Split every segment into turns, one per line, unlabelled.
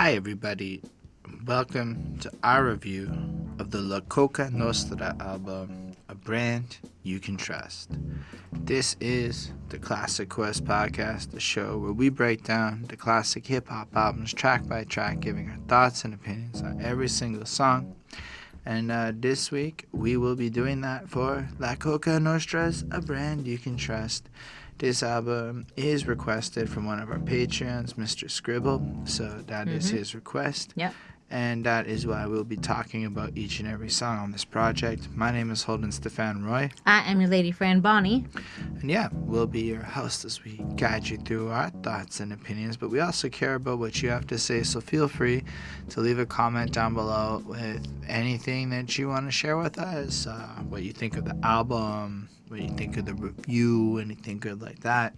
Hi everybody, welcome to our review of the Coka Nostra album, A Brand You Can Trust. This is the Classic Quest podcast, the show where we break down the classic hip-hop albums track by track, giving our thoughts and opinions on every single song. And this week, we will be doing that for La Coka Nostra's A Brand You Can Trust. This album is requested from one of our Patreons, Mr. Scribble, so that is his request.
Yep.
And that is why we'll be talking about each and every song on this project. My name is Holden Stefan Roy.
I am your lady friend, Bonnie.
And yeah, we'll be your host as we guide you through our thoughts and opinions, but we also care about what you have to say, so feel free to leave a comment down below with anything that you want to share with us, what you think of the album, what you think of the review, anything good like that.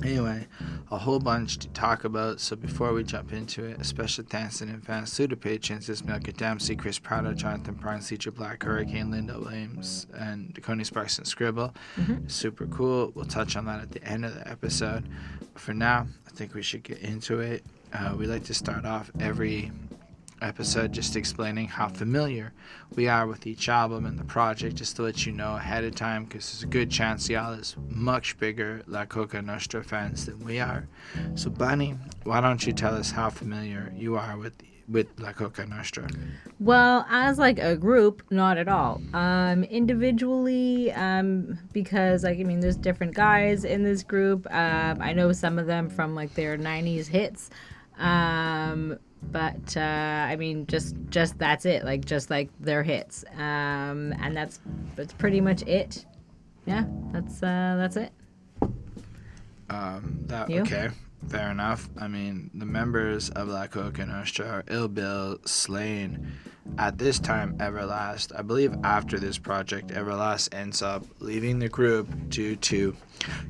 Anyway, a whole bunch to talk about, so before we jump into it, a special thanks in advance to the patrons: Ismail Dempsey, Chris Prado, Jonathan Barnes, Teacher Black, Hurricane, Linda Williams, and Coney Sparks and Scribble. Super cool. We'll touch on that at the end of the episode. But for now, I think we should get into it. We like to start off every episode just explaining how familiar we are with each album and the project, just to let you know ahead of time, because there's a good chance y'all is much bigger La Coka Nostra fans than we are. So Bunny, why don't you tell us how familiar you are with La Coka Nostra?
Well, as like a group, not at all. Individually, because there's different guys in this group. I know some of them from like their 90s hits. But just that's it, like just like their hits, and that's pretty much it. Yeah, that's it. You?
Okay, fair enough. I mean, the members of La Coka Nostra are Ill Bill, Slain, at this time Everlast. I believe after this project, Everlast ends up leaving the group due to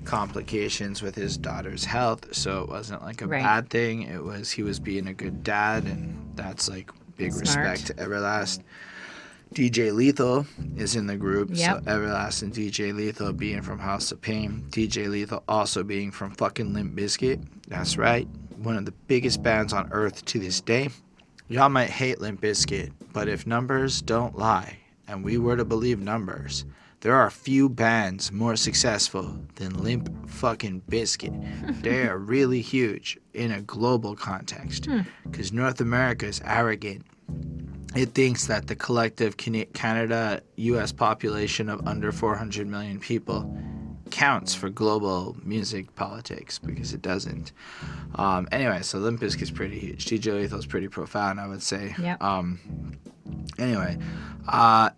complications with his daughter's health, so it wasn't like a bad thing. It was he was being a good dad, and that's like big respect to Everlast. DJ Lethal is in the group, so Everlast and DJ Lethal being from House of Pain, DJ Lethal also being from fucking Limp Bizkit. That's right, one of the biggest bands on earth to this day. Y'all might hate Limp Bizkit, but if numbers don't lie, and we were to believe numbers, there are few bands more successful than Limp fucking Bizkit. They are really huge in a global context, because North America is arrogant. It thinks that the collective Canada-U.S. population of under 400 million people counts for global music politics, because it doesn't. Anyway, so Limp Bizkit's pretty huge. DJ Lethal's pretty profound, I would say.
Yep.
Anyway,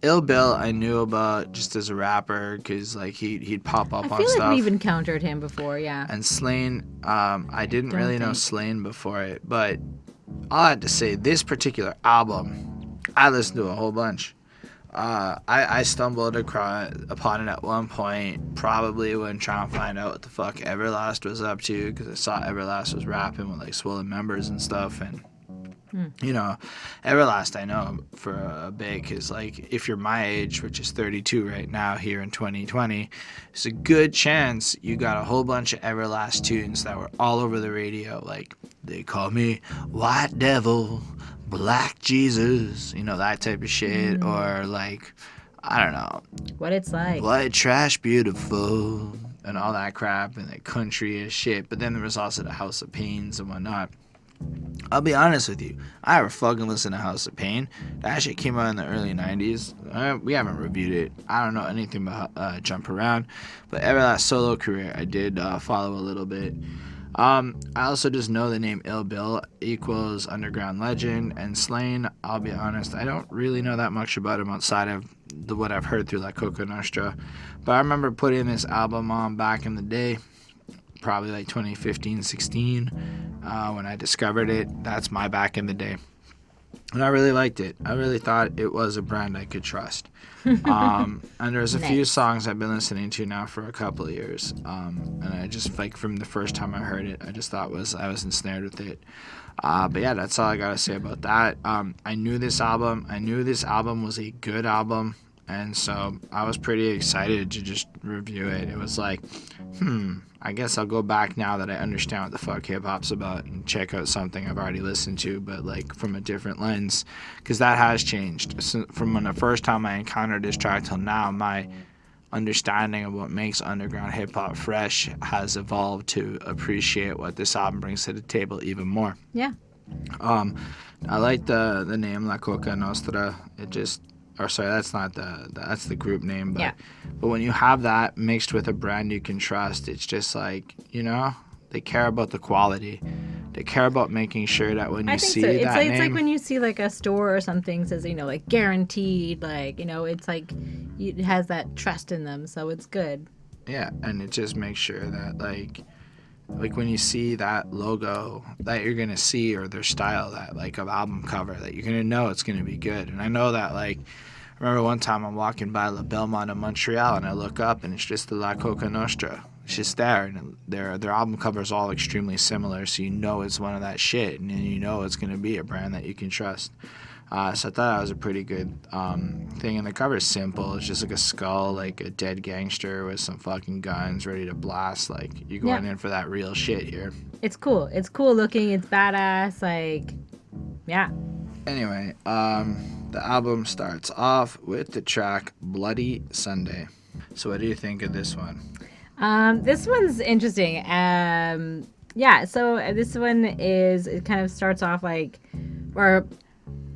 Ill Bill I knew about just as a rapper, because like he'd pop up on stuff.
I feel like we've encountered him before, yeah.
And Slain, I didn't really know Slain before it, but all I had to say, this particular album, I listened to a whole bunch. I stumbled upon it at one point, probably when trying to find out what the fuck Everlast was up to, because I saw Everlast was rapping with like Swollen Members and stuff, and you know, Everlast I know for a bit, because like if you're my age, which is 32 right now here in 2020, there's a good chance you got a whole bunch of Everlast tunes that were all over the radio, like They Call Me White Devil, Black Jesus, you know, that type of shit, or like, I don't know,
What It's Like,
White Trash Beautiful, and all that crap, and the country as shit. But then there was also the House of Pains and whatnot. I'll be honest with you, I never fucking listened to House of Pain. That shit came out in the early 90s. We haven't reviewed it. I don't know anything about Jump Around, but Everlast solo career I did follow a little bit. I also just know the name Ill Bill equals underground legend, and Slain, I'll be honest, I don't really know that much about him outside of what I've heard through La Coka Nostra. But I remember putting this album on back in the day, probably like 2015, 16, when I discovered it. That's my back in the day. And I really liked it. I really thought it was a brand I could trust. And there's a few songs I've been listening to now for a couple of years. And I just, like, from the first time I heard it, I just thought I was ensnared with it. But yeah, that's all I gotta say about that. I knew this album was a good album. And so I was pretty excited to just review it. It was like, I guess I'll go back now that I understand what the fuck hip hop's about and check out something I've already listened to, but like from a different lens, because that has changed. So from when the first time I encountered this track till now, my understanding of what makes underground hip hop fresh has evolved to appreciate what this album brings to the table even more.
Yeah.
I like the name La Coka Nostra. It just, or sorry, that's not that's the group name, but
Yeah.
but when you have that mixed with a brand you can trust, it's just like, they care about the quality. They care about making sure that when you
I think
see
so.
that name,
It's like when you see like a store or something says, like guaranteed, like, it's like it has that trust in them, so it's good.
yeah, and it just makes sure that like when you see that logo that you're gonna see, or their style, that like of album cover, that you're gonna know it's gonna be good. And I know that, like, I remember one time I'm walking by La Belmont in Montreal and I look up and it's just the La Coka Nostra. It's just there, and their album cover is all extremely similar, so you know it's one of that shit, and you know it's gonna be a brand that you can trust. So I thought that was a pretty good thing. And the cover is simple. It's just like a skull, like a dead gangster with some fucking guns ready to blast. Like, you're going in for that real shit here.
It's cool. It's cool looking. It's badass. Like, yeah.
Anyway, the album starts off with the track Bloody Sunday. So what do you think of this one?
This one's interesting. Yeah, so this one it kind of starts off like, or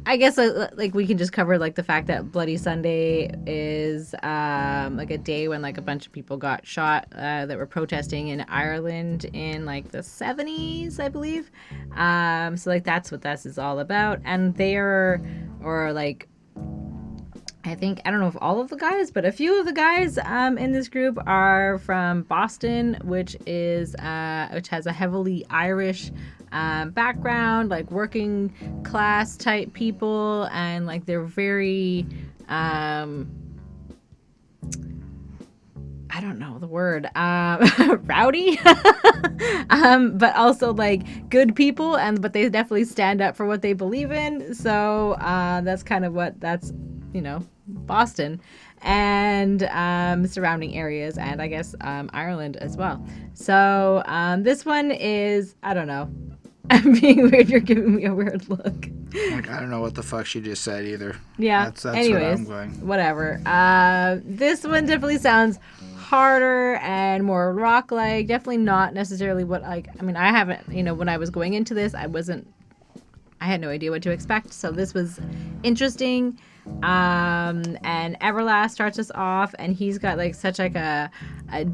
I guess like we can just cover like the fact that Bloody Sunday is like a day when like a bunch of people got shot that were protesting in Ireland in like the 70s, I believe. So like that's what this is all about. And or like, I think, I don't know if all of the guys, but a few of the guys in this group are from Boston, which has a heavily Irish background, like working class type people, and like they're very I don't know the word, rowdy, but also like good people, but they definitely stand up for what they believe in. So that's kind of that's Boston and surrounding areas, and I guess Ireland as well. So this one is, I don't know. I'm being weird. You're giving me a weird look.
Like, I don't know what the fuck she just said either.
Yeah.
That's
anyways,
what I'm going.
Whatever. This one definitely sounds harder and more rock-like. Definitely not necessarily what I mean, I haven't, when I was going into this, I had no idea what to expect. So this was interesting. And Everlast starts us off, and he's got like such like a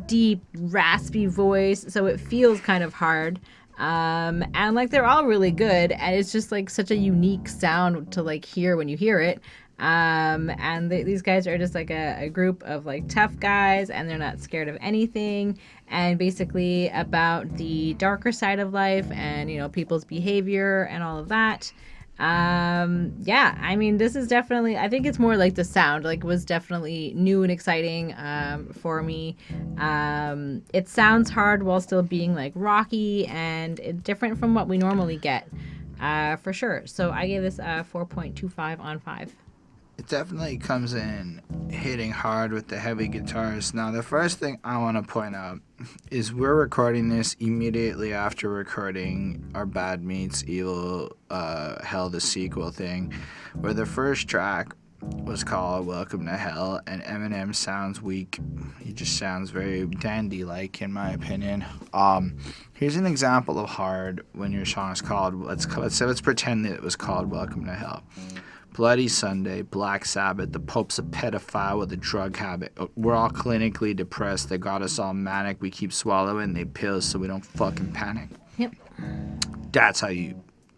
deep, raspy voice. So it feels kind of hard. And like they're all really good, and it's just like such a unique sound to like hear when you hear it. And these guys are just like a group of like tough guys, and they're not scared of anything, and basically about the darker side of life and people's behavior and all of that. Yeah, I mean, this is definitely, I think it's more like the sound like was definitely new and exciting for me. It sounds hard while still being like rocky and different from what we normally get, for sure. So I gave this a 4.25 on 5.
It definitely comes in hitting hard with the heavy guitars. Now, the first thing I want to point out is we're recording this immediately after recording our Bad Meets Evil Hell the sequel thing, where the first track was called Welcome to Hell, and Eminem sounds weak. He just sounds very dandy-like, in my opinion. Here's an example of hard when your song is called, let's pretend that it was called Welcome to Hell. Bloody Sunday, Black Sabbath, the Pope's a pedophile with a drug habit. We're all clinically depressed. They got us all manic. We keep swallowing they pills so we don't fucking panic.
Yep.
That's how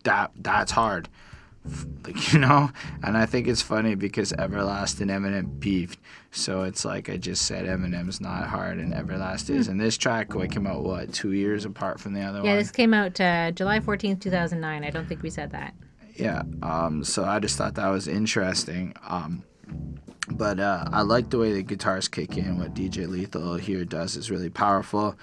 that's hard. And I think it's funny because Everlast and Eminem beefed. So it's like I just said Eminem's not hard and Everlast is. And this track came out, 2 years apart from the other one?
Yeah, this came out July 14th, 2009. I don't think we said that.
Yeah, so I just thought that was interesting. But I like the way the guitars kick in. What DJ Lethal here does is really powerful.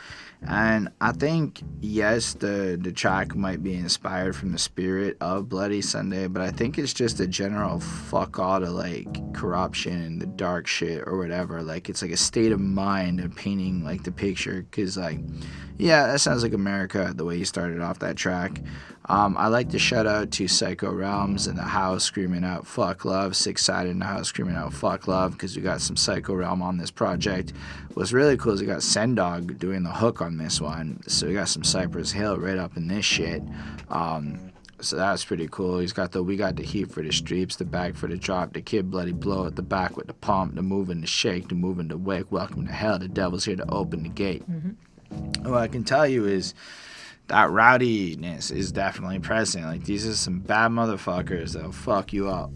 And I think, yes, the track might be inspired from the spirit of Bloody Sunday, but I think it's just a general fuck all to like corruption and the dark shit or whatever. Like it's like a state of mind of painting like the picture. Cause like, yeah, that sounds like America the way you started off that track. I like to shout out to Psycho Realms in the house screaming out fuck love, Six Sided in the house screaming out fuck love, because we got some Psycho Realm on this project. What's really cool is we got Sen Dog doing the hook on this one, so we got some Cypress Hill right up in this shit. So that's pretty cool. He's got the we got the heat for the streets, the bag for the drop, the kid bloody blow at the back with the pump, the move and the shake, the move and the wake. Welcome to hell. The devil's here to open the gate. What I can tell you is that rowdiness is definitely present. Like these are some bad motherfuckers that'll fuck you up.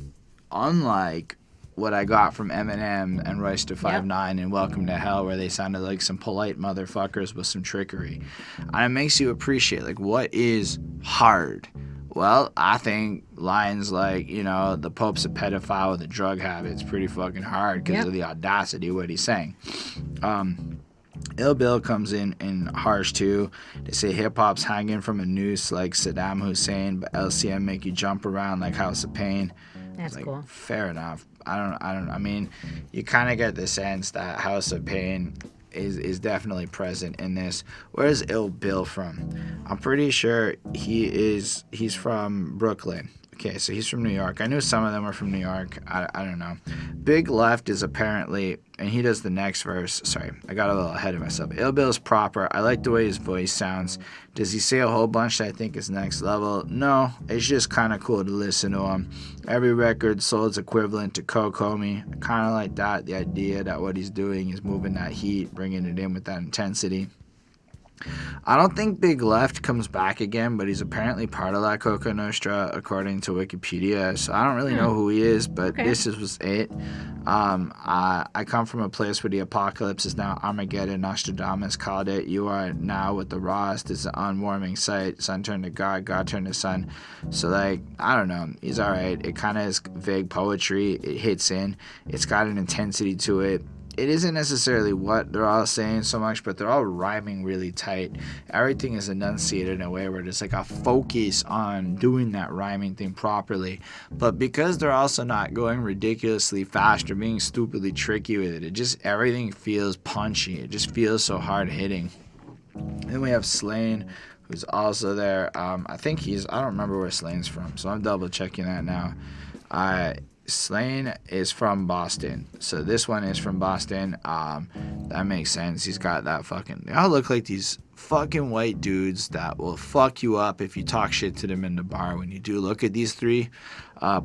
Unlike what I got from Eminem and Royce to 5'9" and Welcome to Hell, where they sounded like some polite motherfuckers with some trickery. And it makes you appreciate like what is hard. Well, I think lines like, you know, the Pope's a pedophile with a drug habit is pretty fucking hard because of the audacity of what he's saying. Ill Bill comes in harsh too. They say hip hop's hanging from a noose like Saddam Hussein, but LCM make you jump around like House of Pain.
That's
like,
cool.
Fair enough. I mean, you kind of get the sense that House of Pain is definitely present in this. Where's Ill Bill from? I'm pretty sure he's from Brooklyn. Okay, so he's from New York. I knew some of them were from New York. I don't know. Big Left is apparently, and he does the next verse. Sorry, I got a little ahead of myself. Ill Bill's proper. I like the way his voice sounds. Does he say a whole bunch that I think is next level? No, it's just kind of cool to listen to him. Every record sold is equivalent to Coke Homie. I kind of like that, the idea that what he's doing is moving that heat, bringing it in with that intensity. I don't think Big Left comes back again, but he's apparently part of La Coka Nostra, according to Wikipedia. So I don't really know who he is, but this was it. I come from a place where the apocalypse is now Armageddon. Nostradamus called it. You are now with the rawest. It's an unwarming sight. Sun turned to God, God turned to sun. So, like, I don't know. He's all right. It kind of is vague poetry. It hits in. It's got an intensity to it. It isn't necessarily what they're all saying so much, but they're all rhyming really tight. Everything is enunciated in a way where there's like a focus on doing that rhyming thing properly. But because they're also not going ridiculously fast or being stupidly tricky with it, everything feels punchy. It just feels so hard hitting. Then we have Slain, who's also there. I don't remember where Slane's from, so I'm double checking that now. Slane is from Boston, so this one is from Boston. That makes sense. He's got that they all look like these fucking white dudes that will fuck you up if you talk shit to them in the bar. When you do look at these three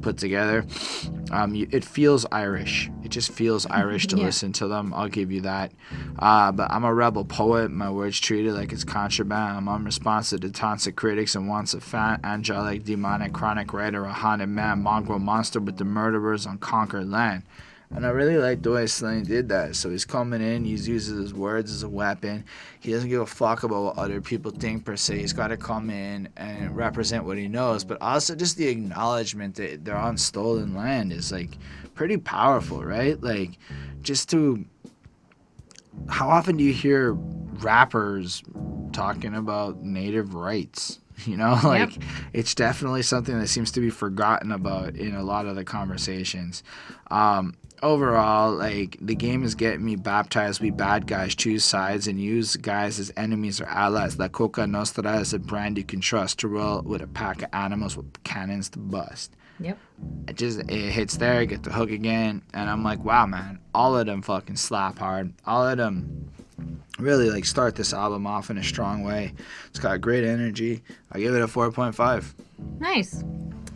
put together, it feels Irish. It just feels Irish to listen to them. I'll give you that. But I'm a rebel poet. My words treated like it's contraband. I'm unresponsive to taunts of critics and wants of fat, angelic, demonic, chronic writer, a haunted man, mongrel monster with the murderers on conquered land. And I really like the way Slane did that. So he's coming in, he uses his words as a weapon. He doesn't give a fuck about what other people think per se. He's got to come in and represent what he knows. But also just the acknowledgement that they're on stolen land is like pretty powerful, right? Like how often do you hear rappers talking about native rights? You know, like it's definitely something that seems to be forgotten about in a lot of the conversations. Overall, like, the game is getting me baptized. We bad guys choose sides and use guys as enemies or allies. La Coka Nostra is a brand you can trust to roll with a pack of animals with cannons to bust.
Yep.
It hits there, get the hook again, and I'm like, wow, man, all of them fucking slap hard. All of them really, like, start this album off in a strong way. It's got great energy. I give it a 4.5.
Nice.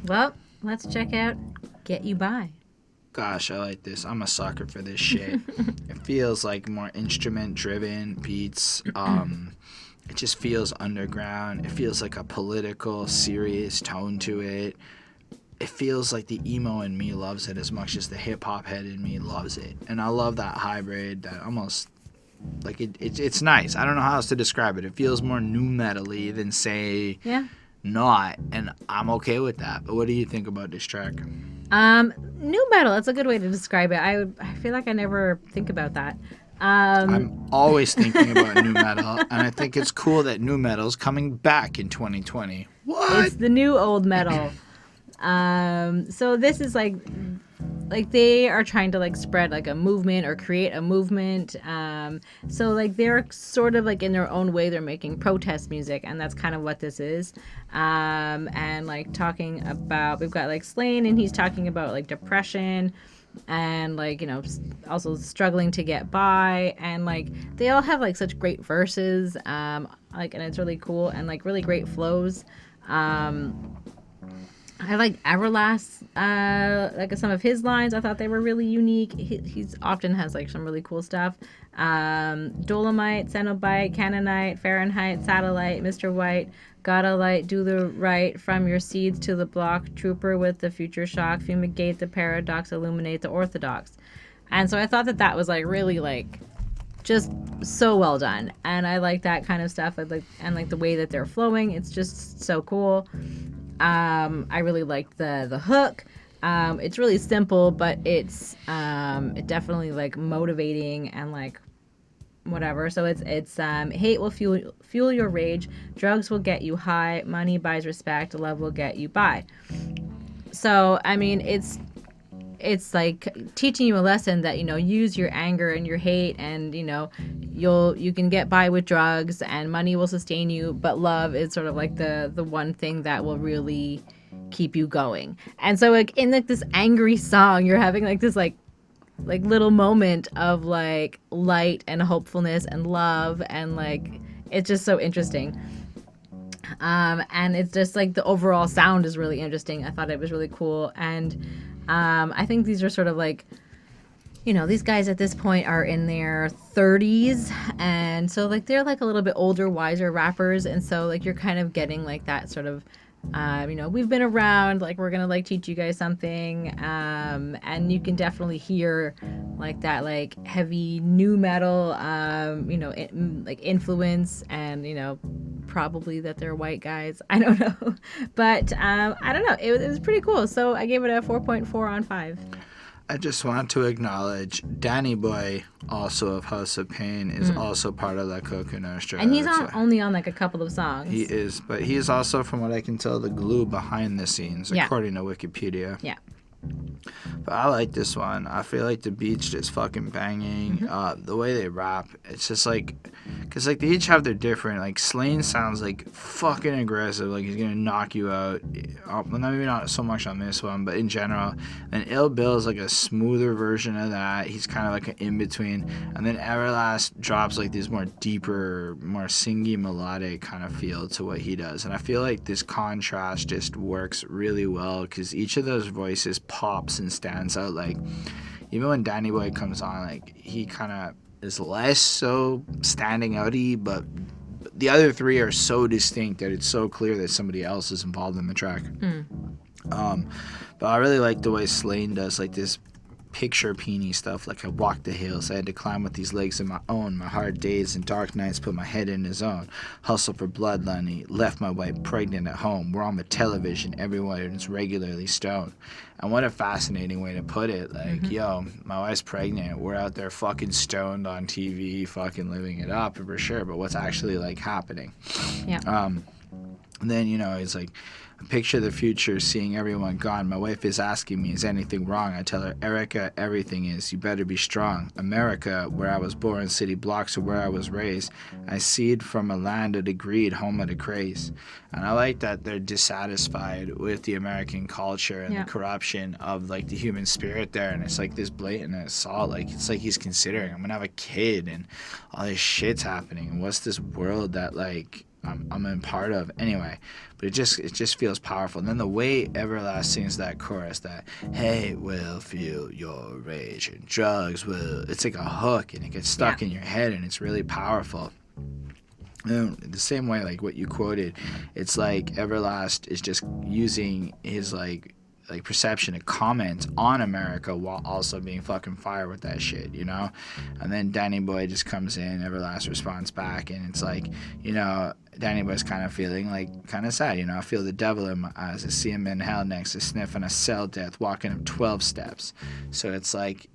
Well, let's check out Get You By.
Gosh, I like this. I'm a sucker for this shit. It feels like more instrument-driven beats. It just feels underground. It feels like a political, serious tone to it. It feels like the emo in me loves it as much as the hip-hop head in me loves it. And I love that hybrid, that almost... Like, it's nice. I don't know how else to describe it. It feels more nu metal-y than, say, not. And I'm okay with that. But what do you think about this track?
Nu metal, that's a good way to describe it. I feel like I never think about that.
I'm always thinking about new metal, and I think it's cool that new metal's coming back in 2020. What?
It's the new old metal. So this is like they are trying to like spread like a movement or create a movement. So like they're sort of like in their own way they're making protest music, and that's kind of what this is. And like talking about, we've got like Slain, and he's talking about like depression and like, you know, also struggling to get by, and like they all have like such great verses, like, and it's really cool and like really great flows. I like Everlast, like some of his lines. I thought they were really unique. He's often has like some really cool stuff. Dolomite, Cenobite, Canaanite, Fahrenheit, Satellite, Mr. White, Gotta Light, Do the Right, From Your Seeds to the Block, Trooper with the Future Shock, Fumigate the Paradox, Illuminate the Orthodox. And so I thought that that was like really like just so well done, and I like that kind of stuff. I like, and like the way that they're flowing. It's just so cool. I really like the hook. It's really simple, but it's it definitely like motivating and like whatever. So it's hate will fuel your rage, drugs will get you high, money buys respect, love will get you by. So I mean, it's like teaching you a lesson that, you know, use your anger and your hate, and you know, you can get by with drugs and money will sustain you, but love is sort of like the one thing that will really keep you going. And so like in like this angry song, you're having like this like little moment of like light and hopefulness and love, and like it's just so interesting. And it's just like the overall sound is really interesting. I thought it was really cool. And I think these are sort of like, you know, these guys at this point are in their 30s, and so like they're like a little bit older, wiser rappers, and so like you're kind of getting like that sort of, you know, we've been around, like we're gonna like teach you guys something, and you can definitely hear like that like heavy new metal, you know, like influence, and you know, probably that they're white guys. I don't know, but I don't know. It was pretty cool. So I gave it a 4.4 on 5.
I just want to acknowledge Danny Boy, also of House of Pain, is also part of that Coka Nostra.
And he's only on like a couple of songs.
He is, but he is also, from what I can tell, the glue behind the scenes, according to Wikipedia.
Yeah.
But I like this one. I feel like the beat's just fucking banging. The way they rap, it's just like, because like they each have their different, like Slain sounds like fucking aggressive, like he's gonna knock you out. Well, maybe not so much on this one, but in general. And Ill Bill is like a smoother version of that. He's kind of like an in-between. And then Everlast drops like this more deeper, more singy, melodic kind of feel to what he does. And I feel like this contrast just works really well, because each of those voices pops and stands out. Like even when Danny Boy comes on, like he kind of is less so standing outy, but the other three are so distinct that it's so clear that somebody else is involved in the track. But I really like the way Slain does like this picture peeny stuff, like I walked the hills, I had to climb with these legs of my own, my hard days and dark nights put my head in his own, hustle for bloodline, left my wife pregnant at home, we're on the television, everyone is regularly stoned. And what a fascinating way to put it, like, yo, my wife's pregnant, we're out there fucking stoned on TV, fucking living it up for sure, but what's actually like happening? And then, you know, it's like, I picture the future, seeing everyone gone. My wife is asking me, is anything wrong? I tell her, Erica, everything is. You better be strong. America, where I was born, city blocks are where I was raised. I seed from a land of the greed, home of the craze. And I like that they're dissatisfied with the American culture and the corruption of, like, the human spirit there. And it's, like, this blatant assault. Like, it's like he's considering, I'm going to have a kid and all this shit's happening. And what's this world that, like, I'm a part of anyway, but it just feels powerful. And then the way Everlast sings that chorus, that hate will fuel your rage and drugs will, it's like a hook and it gets stuck in your head and it's really powerful. And the same way, like what you quoted, it's like Everlast is just using his like perception to comment on America while also being fucking fire with that shit, you know? And then Danny Boy just comes in, Everlast responds back, and it's like, you know, Danny Boy's kind of feeling like kind of sad, you know? I feel the devil in my eyes. I see him in hell next to sniffing a cell death, walking him 12 steps. So it's like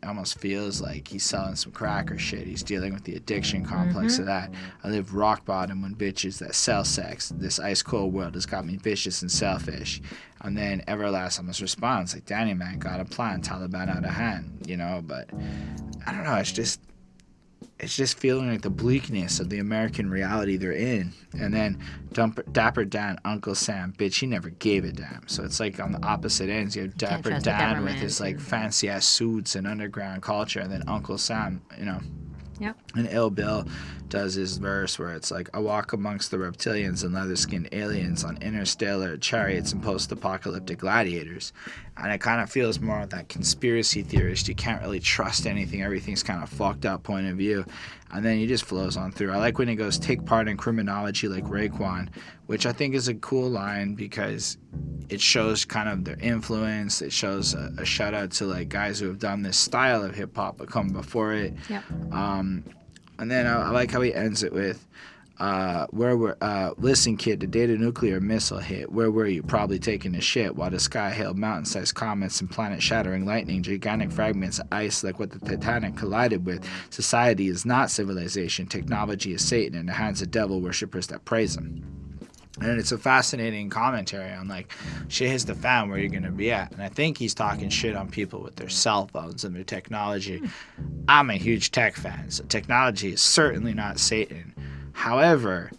almost feels like he's selling some crack or shit. He's dealing with the addiction complex of that. I live rock bottom when bitches that sell sex. This ice cold world has got me vicious and selfish. And then Everlast almost responds like, Danny, man, got a plan, Taliban out of hand, you know. But I don't know, it's just feeling like the bleakness of the American reality they're in. And then Dapper Dan, Uncle Sam, bitch, he never gave a damn. So it's like on the opposite ends. You have Dapper Dan with his like fancy ass suits and underground culture, and then Uncle Sam, you know.
Yep.
And Ill Bill does his verse where it's like, I walk amongst the reptilians and leather-skinned aliens on interstellar chariots and post-apocalyptic gladiators. And it kind of feels more of that conspiracy theorist. You can't really trust anything. Everything's kind of fucked up point of view. And then he just flows on through. I like when he goes, take part in criminology like Raekwon, which I think is a cool line because it shows kind of their influence. It shows a shout out to like guys who have done this style of hip hop but come before it.
Yep.
And then I like how he ends it with, listen, kid, the day the nuclear missile hit, where were you? Probably taking a shit while the sky hailed mountain-sized comets and planet-shattering lightning, gigantic fragments of ice like what the Titanic collided with. Society is not civilization. Technology is Satan in the hands of devil worshippers that praise him. And it's a fascinating commentary on, like, shit hits the fan, where you're going to be at. And I think he's talking shit on people with their cell phones and their technology. I'm a huge tech fan, so technology is certainly not Satan. However,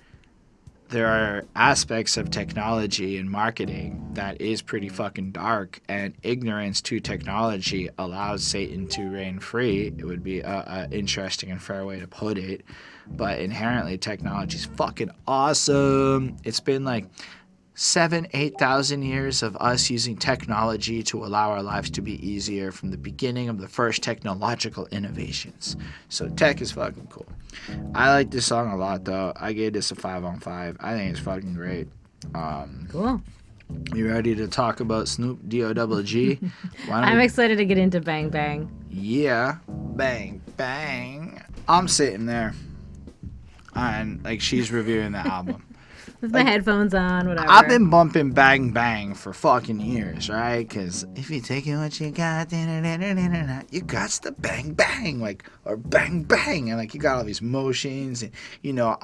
there are aspects of technology and marketing that is pretty fucking dark, and ignorance to technology allows Satan to reign free. It would be a interesting and fair way to put it. But inherently, technology is fucking awesome. It's been like 8,000 years of us using technology to allow our lives to be easier from the beginning of the first technological innovations. So tech is fucking cool. I like this song a lot, though. I gave this a 5 on 5. I think it's fucking great.
Cool.
You ready to talk about Snoop D-O-double-G?
I'm excited to get into Bang Bang.
Yeah. Bang, bang. I'm sitting there. And, like, she's reviewing the album.
With my headphones on, whatever.
I've been bumping Bang Bang for fucking years, right? Because if you take it what you got, you got the bang bang, like, or bang bang, and like you got all these motions, and you know,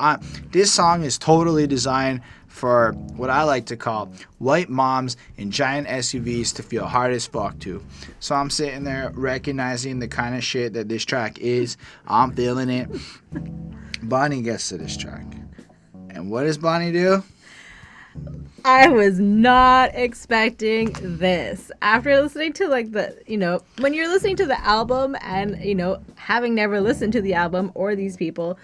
this song is totally designed for what I like to call white moms in giant SUVs to feel hard as fuck to. So I'm sitting there recognizing the kind of shit that this track is. I'm feeling it. Bonnie gets to this track. And what does Bonnie do?
I was not expecting this. After listening to like when you're listening to the album and, having never listened to the album or these people,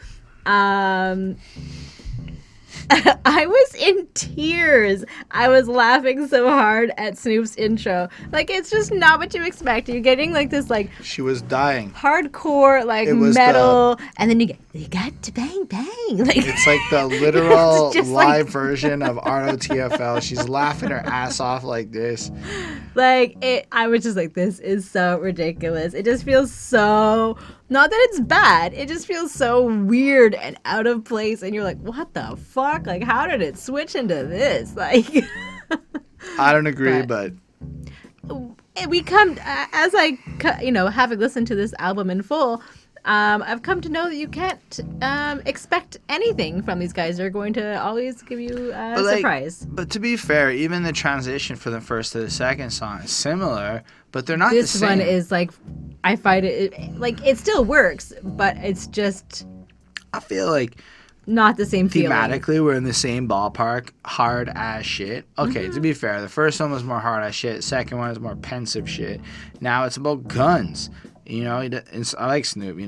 I was in tears. I was laughing so hard at Snoop's intro. Like, it's just not what you expect. You're getting like this, like,
she was dying.
Hardcore, like, metal, and then you got to bang bang. Like,
it's like the literal live version of ROTFL. She's laughing her ass off like this.
Like, I was just like, this is so ridiculous. It just feels so, not that it's bad, it just feels so weird and out of place, and you're like, what the fuck? Like, how did it switch into this? Like,
I don't agree, but
we come, as I, having listened to this album in full, I've come to know that you can't expect anything from these guys. They're going to always give you a surprise.
But to be fair, even the transition from the first to the second song is similar, but they're not the same.
This one is like, I find it, like, it still works, but it's just,
I feel like
not the same feeling.
Thematically, we're in the same ballpark. Hard ass shit. Okay, to be fair, the first one was more hard ass shit. The second one was more pensive shit. Now it's about guns. I like Snoop,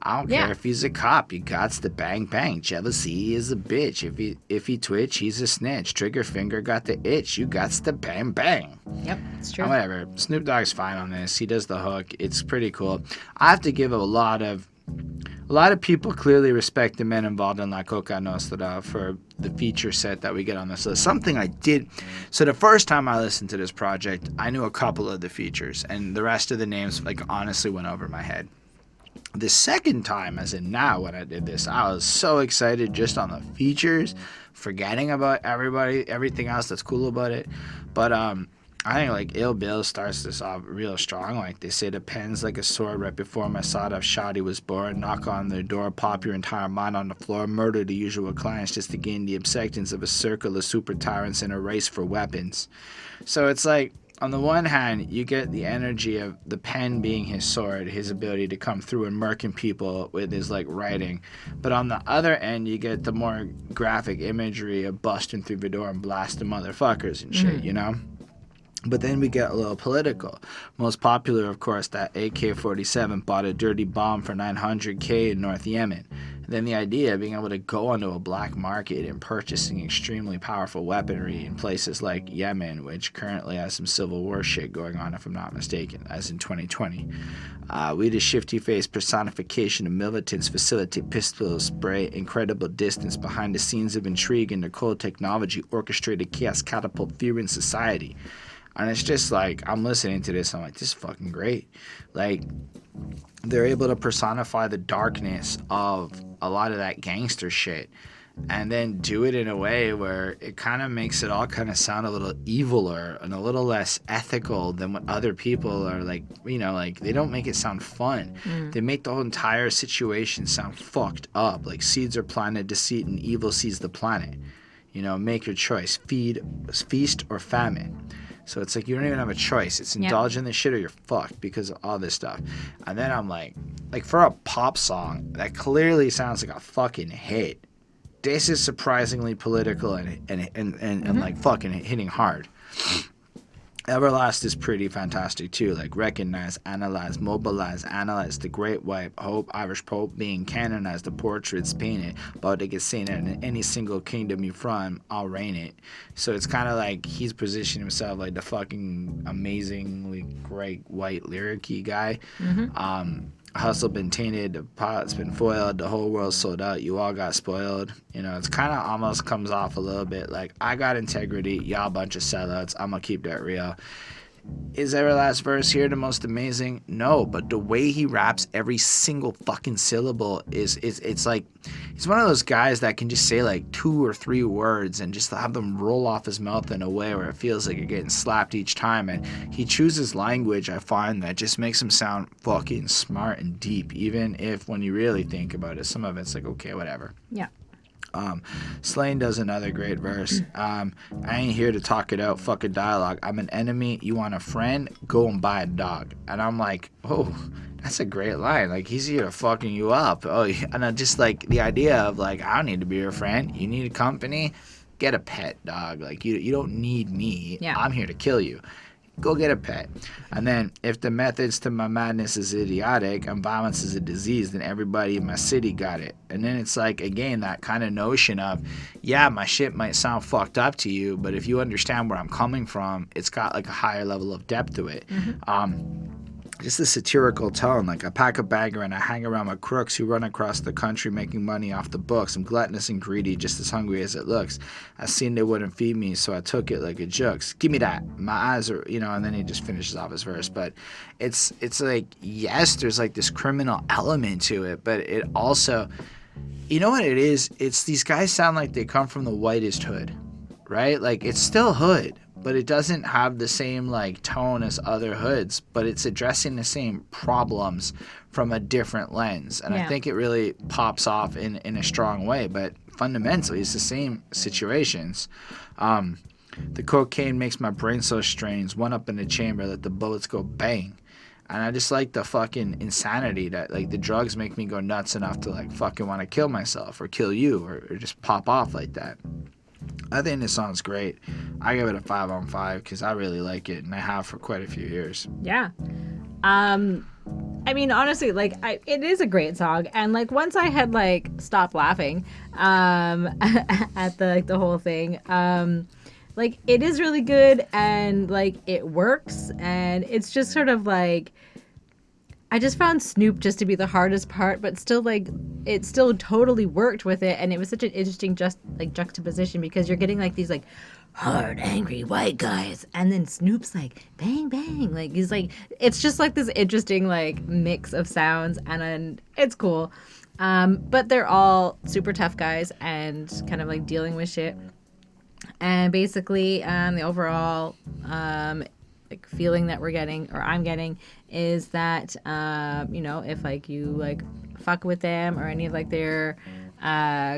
I don't care if he's a cop. You gots the bang bang. Jealousy is a bitch. If he twitch, he's a snitch. Trigger finger got the itch. You gots the bang bang.
Yep, it's true.
Whatever. Snoop Dogg's fine on this. He does the hook. It's pretty cool. I have to give a lot of people clearly respect the men involved in La Coka Nostra for the feature set that we get on this list. Something I did. So the first time I listened to this project, I knew a couple of the features, and the rest of the names, like, honestly went over my head. The second time, as in now when I did this, I was so excited just on the features, forgetting about everything else that's cool about it. But I I think like Ill Bill starts this off real strong. Like they say, the pen's like a sword. Right before my sawed-off shoddy was born, knock on their door, pop your entire mind on the floor, murder the usual clients just to gain the acceptance of a circle of super tyrants in a race for weapons. So it's like, on the one hand, you get the energy of the pen being his sword, his ability to come through and murking people with his like writing. But on the other end, you get the more graphic imagery of busting through the door and blasting motherfuckers and shit, you know? But then we get a little political. Most popular, of course, that AK-47 bought a dirty bomb for $900K in North Yemen. And then the idea of being able to go onto a black market and purchasing extremely powerful weaponry in places like Yemen, which currently has some civil war shit going on, if I'm not mistaken, as in 2020. We the shifty-faced personification of militants facilitate pistol spray, incredible distance behind the scenes of intrigue and the cold technology, orchestrated chaos, catapult fear in society. And it's just like, I'm listening to this, I'm like, this is fucking great. Like, they're able to personify the darkness of a lot of that gangster shit and then do it in a way where it kind of makes it all kind of sound a little eviler and a little less ethical than what other people are like, you know, like they don't make it sound fun. They make the whole entire situation sound fucked up. Like seeds are planted, deceit and evil sees the planet. You know, make your choice, feast or famine. So it's like you don't even have a choice. It's indulge in this shit or you're fucked because of all this stuff. And then I'm like for a pop song that clearly sounds like a fucking hit, this is surprisingly political and like fucking hitting hard. Everlast is pretty fantastic too. Like recognize, analyze, mobilize, analyze the great white hope, Irish Pope being canonized, the portraits painted, but they get seen in any single kingdom you from, I'll reign it. So it's kind of like he's positioned himself like the fucking amazingly great white lyric-y guy. Hustle been tainted, the pot's been foiled, the whole world sold out, you all got spoiled. You know, it's kind of almost comes off a little bit like, I got integrity, y'all bunch of sellouts, I'm gonna keep that real. Is every last verse here the most amazing? No, but the way he raps every single fucking syllable is it's like he's one of those guys that can just say like 2 or 3 words and just have them roll off his mouth in a way where it feels like you're getting slapped each time. And he chooses language, I find, that just makes him sound fucking smart and deep, even if when you really think about it, some of it's like, okay, whatever.
Yeah.
Slane does another great verse. I ain't here to talk it out, fuck a dialogue. I'm an enemy, you want a friend, go and buy a dog. And I'm like, oh, that's a great line. Like, he's here to fucking you up. Oh, and I just like the idea of like, I don't need to be your friend. You need a company, get a pet, dog. Like, you don't need me.
Yeah.
I'm here to kill you. Go get a pet. And then if the methods to my madness is idiotic and violence is a disease, then everybody in my city got it. And then it's like, again, that kind of notion of, yeah, my shit might sound fucked up to you, but if you understand where I'm coming from, it's got like a higher level of depth to it. Just a satirical tone. Like, I pack a bagger and I hang around with crooks who run across the country making money off the books. I'm gluttonous and greedy, just as hungry as it looks. I seen they wouldn't feed me, so I took it like a jokes. Give me that. My eyes are, you know, and then he just finishes off his verse. But it's like, yes, there's like this criminal element to it, but it also, you know what it is? It's these guys sound like they come from the whitest hood, right? Like, it's still hood, but it doesn't have the same like tone as other hoods, but it's addressing the same problems from a different lens. And I think it really pops off in a strong way, but fundamentally it's the same situations. The cocaine makes my brain so strange, one up in the chamber, let the bullets go bang. And I just like the fucking insanity that like the drugs make me go nuts enough to like fucking want to kill myself or kill you or just pop off like that. I think this song's great. I give it a 5 on 5 because I really like it, and I have for quite a few years.
Yeah. I mean, honestly, like, it is a great song, and like once I had like stopped laughing, at the whole thing, like it is really good, and like it works, and it's just sort of like, I just found Snoop just to be the hardest part, but still, like, it still totally worked with it, and it was such an interesting juxtaposition because you're getting like these like hard, angry white guys, and then Snoop's like bang bang, like he's like, it's just like this interesting like mix of sounds, and it's cool. But they're all super tough guys and kind of like dealing with shit, and basically the overall like feeling that we're getting, or I'm getting, is that if like you like fuck with them or any of like their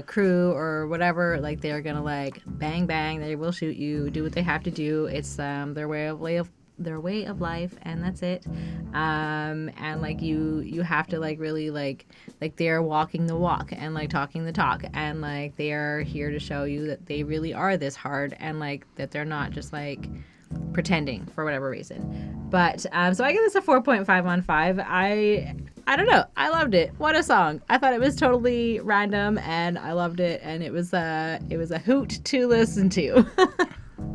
crew or whatever, like they're gonna like bang bang, they will shoot you, do what they have to do. It's their way of life, and that's it. And like you have to like really like they're walking the walk and like talking the talk, and like they are here to show you that they really are this hard, and like that they're not just like pretending for whatever reason. But so I give this a 4.5 on 5. I don't know, I loved it. What a song. I thought it was totally random, and I loved it, and it was a hoot to listen to.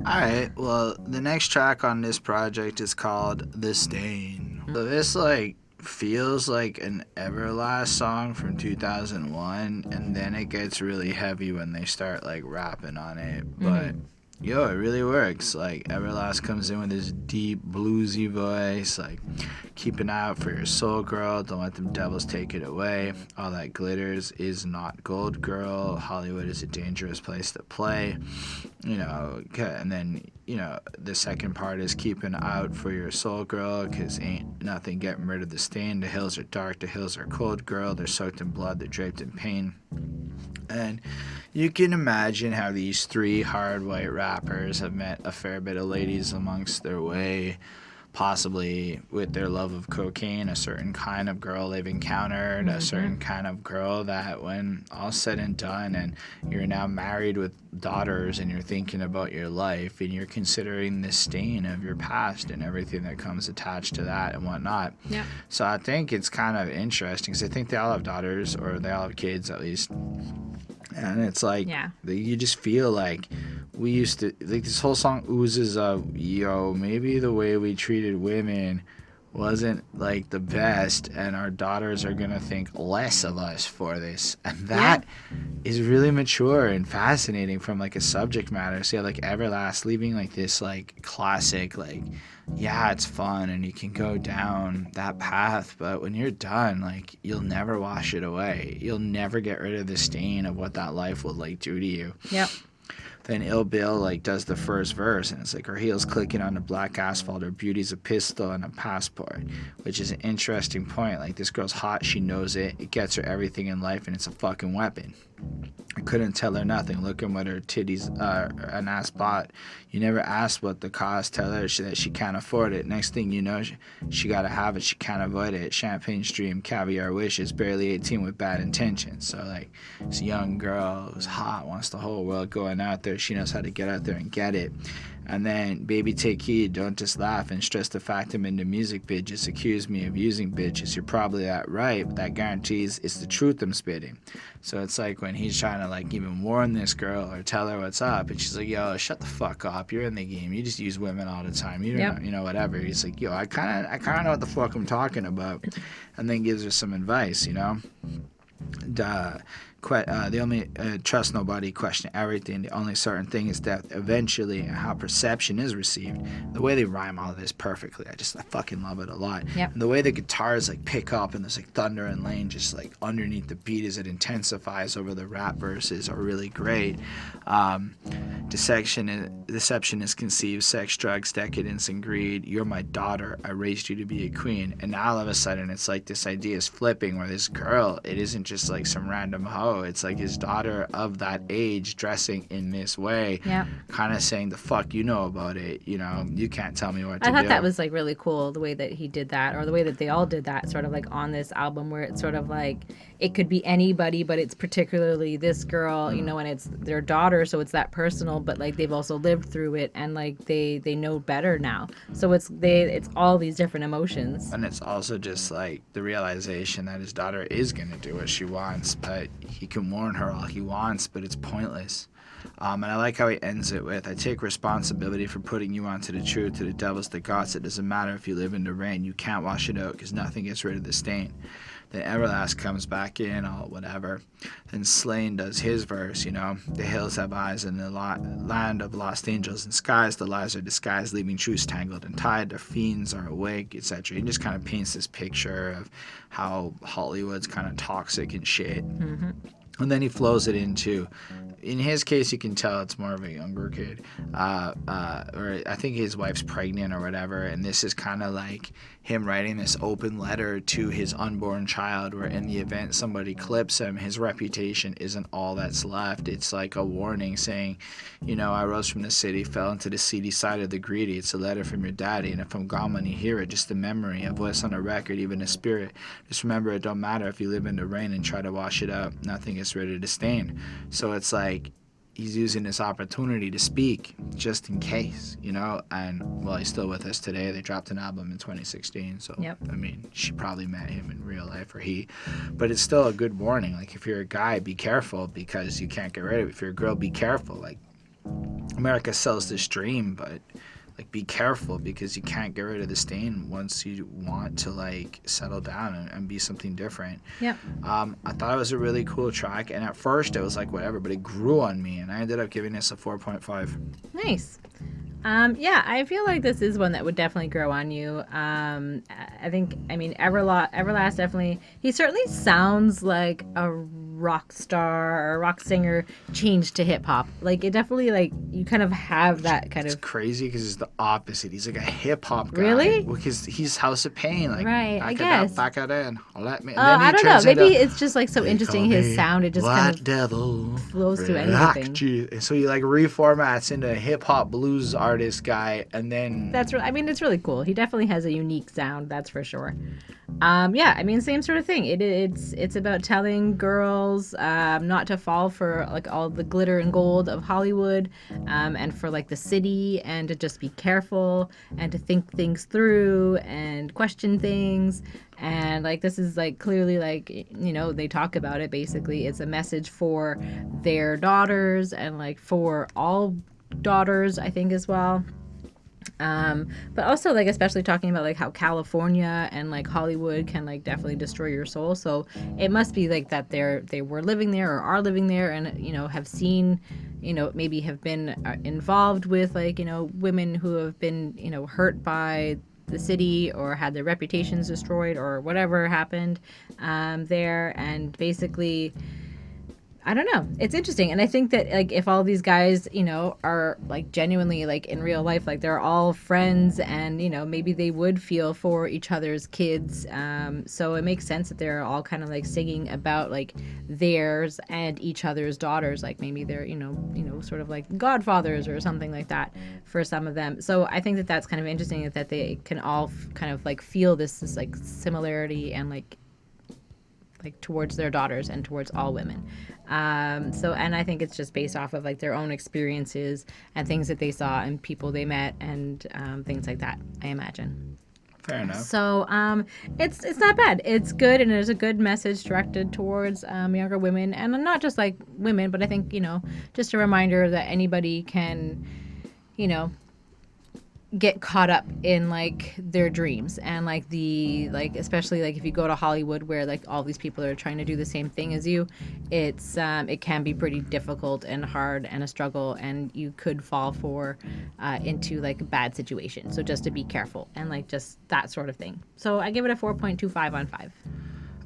Alright, well, the next track on this project is called The Stain. So this, like, feels like an Everlast song from 2001, and then it gets really heavy when they start, like, rapping on it. But, yo, it really works. Like, Everlast comes in with his deep, bluesy voice, like, keep an eye out for your soul, girl, don't let them devils take it away. All that glitters is not gold, girl. Hollywood is a dangerous place to play. And then, the second part is keeping out for your soul, girl, because ain't nothing getting rid of the stain. The hills are dark, the hills are cold, girl. They're soaked in blood, they're draped in pain. And you can imagine how these three hard white rappers have met a fair bit of ladies amongst their way, possibly with their love of cocaine, a certain kind of girl they've encountered, a certain kind of girl that when all said and done and you're now married with daughters and you're thinking about your life and you're considering the stain of your past and everything that comes attached to that and whatnot.
Yeah.
So I think it's kind of interesting because I think they all have daughters, or they all have kids at least. And it's like, you just feel like we used to, like, this whole song oozes of, maybe the way we treated women wasn't like the best, and our daughters are gonna think less of us for this. And that is really mature and fascinating from like a subject matter. So like Everlast leaving like this like classic, like, it's fun and you can go down that path, but when you're done, like, you'll never wash it away. You'll never get rid of the stain of what that life will like do to you.
Yep.
Then Ill Bill like does the first verse, and it's like her heels clicking on the black asphalt, her beauty's a pistol and a passport, which is an interesting point. Like, this girl's hot, she knows it, it gets her everything in life, and it's a fucking weapon. I couldn't tell her nothing, looking what her titties an ass bought. You never asked what the cost, tell her that she can't afford it. Next thing you know, she gotta have it, she can't avoid it. Champagne stream, caviar wishes, barely 18 with bad intentions. So like, this young girl who's hot, wants the whole world going out there, she knows how to get out there and get it. And then, baby, take heed, don't just laugh and stress the fact I'm into music, bitches. Accuse me of using bitches. You're probably that right, but that guarantees it's the truth I'm spitting. So it's like when he's trying to like even warn this girl or tell her what's up, and she's like, yo, shut the fuck up. You're in the game. You just use women all the time. You don't know, whatever. He's like, yo, I kind of know what the fuck I'm talking about. And then gives her some advice, the only trust nobody, question everything. The only certain thing is death eventually, and how perception is received. The way they rhyme all of this perfectly, I fucking love it a lot.
Yep.
And the way the guitars like pick up and there's like thunder and lane just like underneath the beat as it intensifies over the rap verses are really great. Deception is conceived, sex, drugs, decadence, and greed. You're my daughter, I raised you to be a queen. And now all of a sudden it's like this idea is flipping where this girl, it isn't just like some random hoe, it's like his daughter of that age dressing in this way, kind of saying the fuck you know about it, you can't tell me what to do.
I thought that was like really cool, the way that he did that, or the way that they all did that, sort of like on this album, where it's sort of like it could be anybody, but it's particularly this girl, and it's their daughter, so it's that personal, but like they've also lived through it, and like they know better now, so it's all these different emotions.
And it's also just like the realization that his daughter is gonna do what she wants, but he can warn her all he wants, but it's pointless. And I like how he ends it with, I take responsibility for putting you onto the truth, to the devils, the gods. It doesn't matter if you live in the rain, you can't wash it out because nothing gets rid of the stain. Then Everlast comes back in, all whatever. Then Slane does his verse, the hills have eyes in the land of lost angels and skies. The lies are disguised, leaving truths tangled and tied. The fiends are awake, etc. He just kind of paints this picture of how Hollywood's kind of toxic and shit. And then he flows it into, in his case, you can tell it's more of a younger kid, or I think his wife's pregnant or whatever, and this is kind of like him writing this open letter to his unborn child, where in the event somebody clips him, his reputation isn't all that's left. It's like a warning saying, I rose from the city, fell into the seedy side of the greedy. It's a letter from your daddy, and if I'm gone when you hear it, just a memory, a voice on a record, even a spirit. Just remember, it don't matter if you live in the rain and try to wash it out. Nothing is ready to stain. So it's like he's using this opportunity to speak just in case, and well, he's still with us today. They dropped an album in 2016, so
Yep.
I mean, she probably met him in real life, or he, but it's still a good warning. Like, if you're a guy, be careful, because you can't get rid of it. If you're a girl, be careful. Like, America sells this dream, but like, be careful, because you can't get rid of the stain once you want to like settle down and be something different.
Yep.
I thought it was a really cool track, and at first it was like whatever, but it grew on me, and I ended up giving this a 4.5.
Nice. Yeah, I feel like this is one that would definitely grow on you. I mean, Everlast definitely, he certainly sounds like a rock star or a rock singer changed to hip hop. Like, it definitely, like, you kind of have that kind
It's
of.
crazy because it's the opposite. He's like a hip hop guy.
Really?
Because he's House of Pain. Like,
Right, I
back it
guess.
up, back it in. Let me. And
Oh,
then he
I don't know.
turns
Maybe
into,
it's just like so
"They
interesting.
call
His
me
sound, it just
White
kind of
Devil,
flows through
Black
anything.
So he like reformats into a hip hop blues artist guy, and then
I mean, it's really cool. He definitely has a unique sound, that's for sure. Yeah, I mean, same sort of thing. It's about telling girls not to fall for like all the glitter and gold of Hollywood, and for like the city, and to just be careful and to think things through and question things. And like, this is like clearly, like, they talk about it. Basically, it's a message for their daughters, and like for all daughters, I think, as well. But also, like, especially talking about like how California and like Hollywood can like definitely destroy your soul. So it must be like that they were living there or are living there, and have seen, maybe have been involved with like women who have been hurt by the city or had their reputations destroyed or whatever happened there. And basically, I don't know. It's interesting. And I think that, like, if all these guys, are, like, genuinely, like, in real life, like, they're all friends, and, maybe they would feel for each other's kids. So it makes sense that they're all kind of, like, singing about, like, theirs and each other's daughters. Like, maybe they're, sort of like godfathers or something like that for some of them. So I think that that's kind of interesting, that they can all kind of, like, feel this like, similarity and, like, towards their daughters and towards all women. And I think it's just based off of like their own experiences and things that they saw and people they met, and things like that, I imagine.
fair enough.
So it's not bad. It's good, and there's a good message directed towards younger women, and not just like women, but I think just a reminder that anybody can get caught up in like their dreams, and like especially like if you go to Hollywood, where like all these people are trying to do the same thing as you, it can be pretty difficult and hard and a struggle, and you could fall for into like a bad situation. So just to be careful, and like just that sort of thing. So I give it a 4.25 on 5.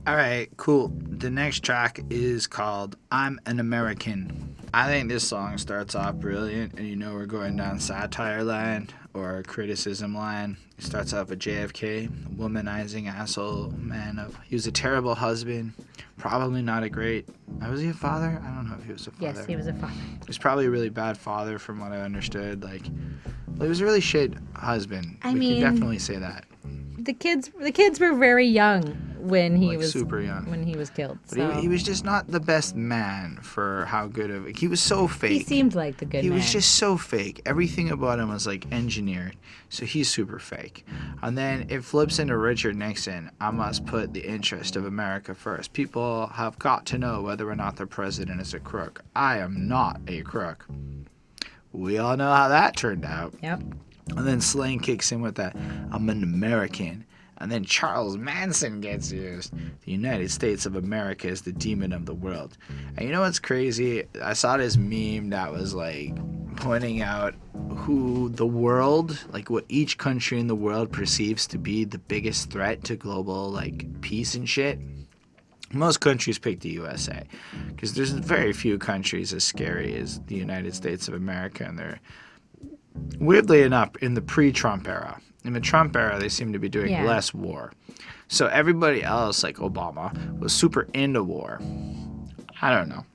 All right, cool. The next track is called I'm an American. I think this song starts off brilliant, and we're going down satire line or criticism line. It starts off with JFK, womanizing asshole man. He was a terrible husband, probably not a great. Was he a father? I don't know if he was a father.
Yes, he was a father.
He was probably a really bad father, from what I understood. Like, well, he was a really shit husband. We can definitely say that.
The kids were very young when he was
super young
when he was killed.
But
So
he was just not the best man for how good of. He was so fake.
he seemed like the good
He
man.
was just so fake. Everything about him was like engineered. So he's super fake. And then it flips into Richard Nixon. I must put the interest of America first. People have got to know whether or not their president is a crook. I am not a crook. We all know how that turned out.
Yep.
And then Slane kicks in with that, I'm an American. And then Charles Manson gets used. The United States of America is the demon of the world. And you know what's crazy? I saw this meme that was like pointing out who the world, like what each country in the world perceives to be the biggest threat to global like peace and shit. most countries pick the USA because there's very few countries as scary as the United States of America, and they're weirdly enough in the pre-Trump era. In the Trump era, they seem to be doing
Yeah.
less war. So everybody else, like Obama, was super into war. I don't know.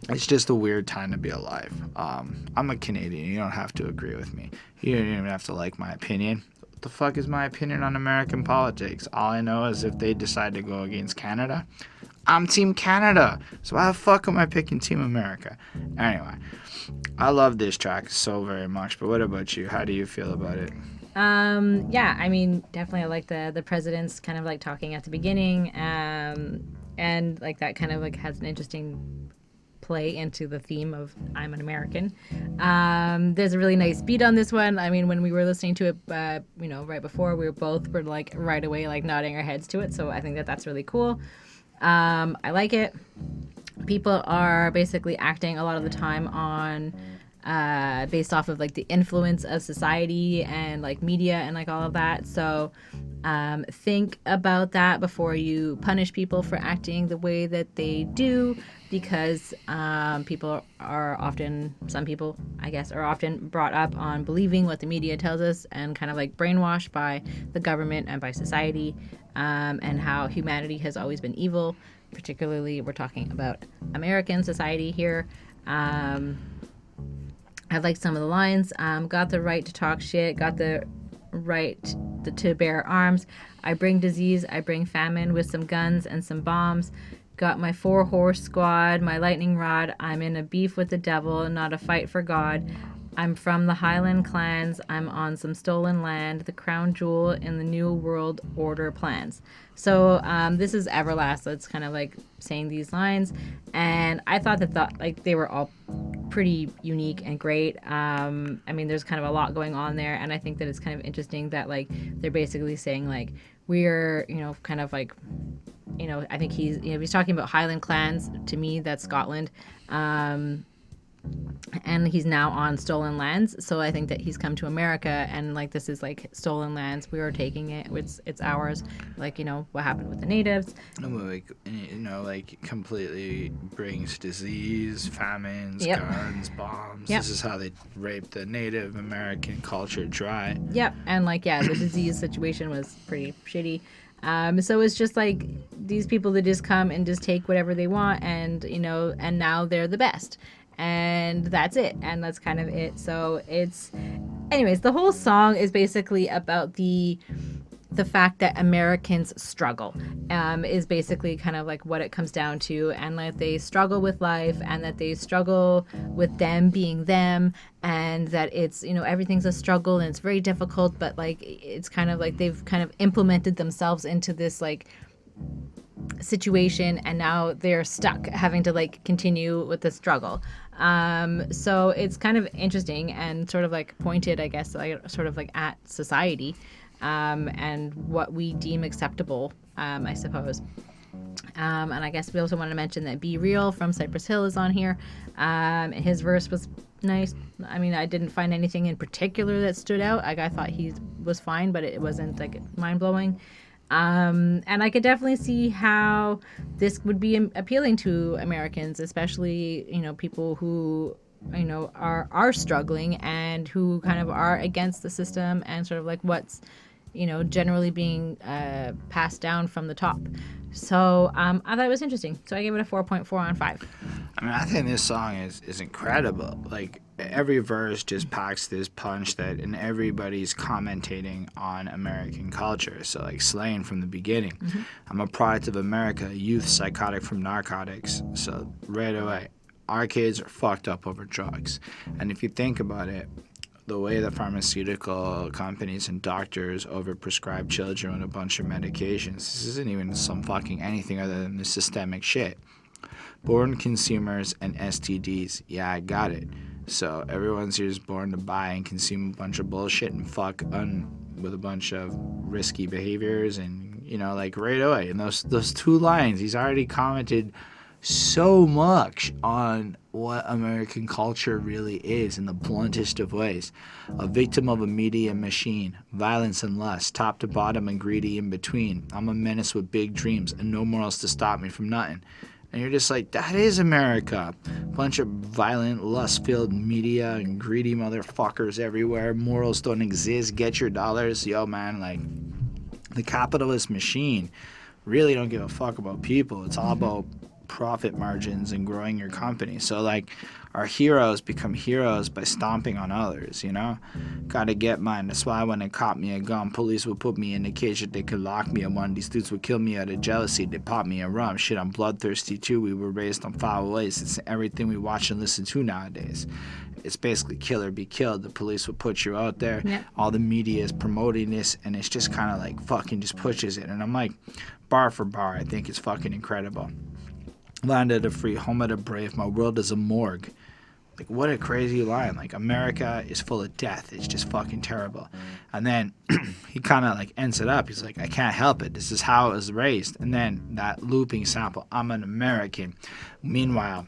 It's just a weird time to be alive. I'm a Canadian. You don't have to agree with me. You don't even have to like my opinion. What the fuck is my opinion on American politics? All I know is if they decide to go against Canada, I'm Team Canada. So why the fuck am I picking Team America? Anyway, I love this track so very much. But what about you? How do you feel about it?
Yeah, I mean, definitely I like the president's kind of like talking at the beginning, and like that kind of like has an interesting play into the theme of I'm an American. There's a really nice beat on this one. I mean, when we were listening to it, right before, we were like right away like nodding our heads to it. So I think that's really cool. I like it. People are basically acting a lot of the time on based off of like the influence of society and like media and like all of that. So think about that before you punish people for acting the way that they do, because some people, I guess, are often brought up on believing what the media tells us and kind of like brainwashed by the government and by society, and how humanity has always been evil. Particularly, we're talking about American society here. I like some of the lines. Got the right to talk shit. Got the right to bear arms. I bring disease. I bring famine with some guns and some bombs. Got my 4-horse squad, my lightning rod. I'm in a beef with the devil, not a fight for God. I'm from the Highland clans. I'm on some stolen land, the crown jewel in the new world order plans. So this is Everlast that's kind of like saying these lines, and I thought that like they were all pretty unique and great. I mean, there's kind of a lot going on there, and I think that it's kind of interesting that like they're basically saying like we're kind of like I think he's talking about Highland clans. To me, that's Scotland. And he's now on stolen lands, so I think that he's come to America and like this is like stolen lands, we are taking it, it's ours, like what happened with the natives.
Like completely brings disease, famines,
Yep.
guns, bombs.
Yep.
This is how they raped the Native American culture dry.
Yep. And like the disease situation was pretty shitty. So it's just like these people that just come and just take whatever they want, and and now they're the best, and that's it, and that's kind of it. So anyways, the whole song is basically about the fact that Americans struggle, is basically kind of like what it comes down to, and like they struggle with life, and that they struggle with them being them, and that it's everything's a struggle and it's very difficult, but like it's kind of like they've kind of implemented themselves into this like situation, and now they're stuck having to like continue with the struggle. So it's kind of interesting and sort of like pointed, I guess, like sort of like at society, and what we deem acceptable, I suppose. And I guess we also want to mention that Be Real from Cypress Hill is on here. His verse was nice. I mean, I didn't find anything in particular that stood out. Like, I thought he was fine, but it wasn't like mind-blowing. And I could definitely see how this would be appealing to Americans, especially people who are struggling and who kind of are against the system and sort of like what's generally being passed down from the top. So I thought it was interesting. So I gave it a 4.4 on 5.
I mean, I think this song is incredible. Like, every verse just packs this punch and everybody's commentating on American culture. So, like, slaying from the beginning. Mm-hmm. I'm a product of America, youth psychotic from narcotics. So, right away, our kids are fucked up over drugs. And if you think about it, the way the pharmaceutical companies and doctors overprescribe children with a bunch of medications, this isn't even some fucking anything other than the systemic shit. Born consumers and STDs, yeah, I got it. So everyone's here is born to buy and consume a bunch of bullshit and fuck with a bunch of risky behaviors, and like right away in those two lines, he's already commented so much on what American culture really is in the bluntest of ways. A victim of a media machine, violence and lust, top to bottom and greedy in between. I'm a menace with big dreams and no morals to stop me from nothing. And you're just like, that is America. Bunch of violent, lust-filled media and greedy motherfuckers everywhere. Morals don't exist. Get your dollars. Yo, man, like, the capitalist machine really don't give a fuck about people. It's all about profit margins and growing your company. So, like, our heroes become heroes by stomping on others, you know? Gotta get mine. That's why when they caught me a gun, police would put me in the cage that they could lock me in one. These dudes would kill me out of jealousy. They pop me a rum. Shit, I'm bloodthirsty too. We were raised on foul ways. It's everything we watch and listen to nowadays. It's basically kill or be killed. The police will put you out there.
Yep.
All the media is promoting this, and it's just kind of like fucking just pushes it. And I'm like, bar for bar, I think it's fucking incredible. Land of the free, home of the brave, my world is a morgue. Like, what a crazy line. Like, America is full of death. It's just fucking terrible. And then he kind of, like, ends it up. He's like, I can't help it. This is how I was raised. And then that looping sample, I'm an American. Meanwhile,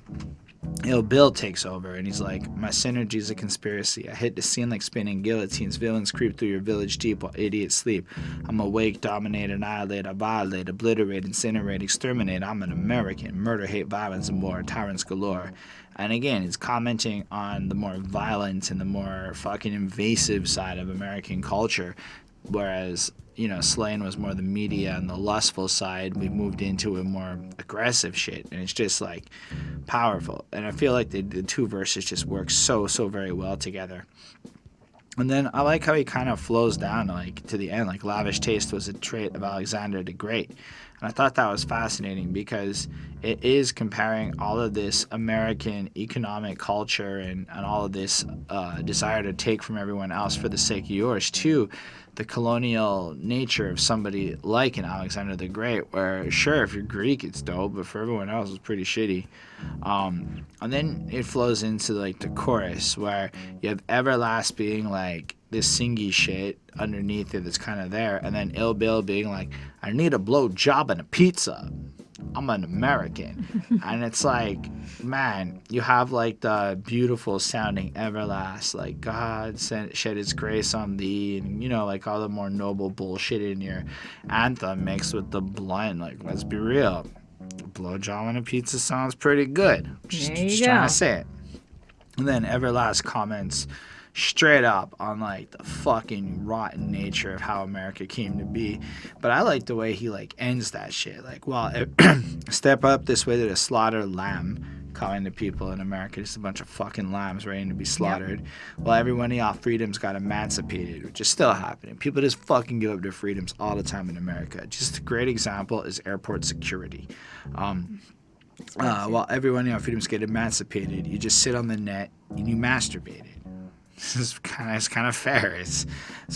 Ill Bill takes over, and he's like, my synergy's a conspiracy. I hit the scene like spinning guillotines. Villains creep through your village deep while idiots sleep. I'm awake, dominate, annihilate, violate, obliterate, incinerate, exterminate. I'm an American. Murder, hate, violence, and war. Tyrants galore. And again, it's commenting on the more violent and the more fucking invasive side of American culture. Whereas, you know, slaying was more the media and the lustful side. We moved into a more aggressive shit. And it's just, like, powerful. And I feel like the two verses just work so very well together. And then I like how he kind of flows down, like, to the end. Like, lavish taste was a trait of Alexander the Great. And I thought that was fascinating because it is comparing all of this American economic culture and all of this desire to take from everyone else for the sake of yours to the colonial nature of somebody like an Alexander the Great, where, sure, if you're Greek, it's dope, but for everyone else, it's pretty shitty. And then it flows into, like, the chorus, where you have Everlast being, like, this singy shit underneath it that's kind of there, and then Ill Bill being like, I need a blow job and a pizza. I'm an American. And it's like, man, you have, like, the beautiful sounding Everlast, like, God shed his grace on thee, and, you know, like, all the more noble bullshit in your anthem mixed with the blunt. Like, let's be real, blowjob and a pizza sounds pretty good. Just trying to say it. And then Everlast comments straight up on, like, the fucking rotten nature of how America came to be. But I like the way he, like, ends that shit. Like, well, step up this way to the slaughter lamb, calling the people in America just a bunch of fucking lambs ready to be slaughtered. Yep. Well, everyone in y'all freedoms got emancipated, which is still happening. People just fucking give up their freedoms all the time in America. Just a great example is airport security. While everyone in y'all freedoms get emancipated, you just sit on the net and you masturbate it. It's kind of fair. It's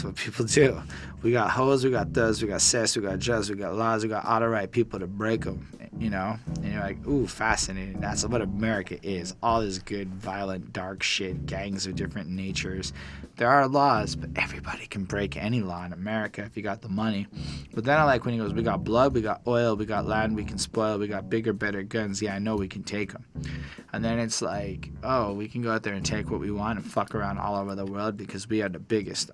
what people do. We got hoes, we got thugs, we got cess, we got judges, we got laws, we got all the right people to break them, you know? And you're like, ooh, fascinating. That's what America is. All this good, violent, dark shit, gangs of different natures. There are laws, but everybody can break any law in America if you got the money. But then I like when he goes, we got blood, we got oil, we got land we can spoil, we got bigger, better guns. Yeah, I know we can take them. And then it's like, oh, we can go out there and take what we want and fuck around all over the world because we are the biggest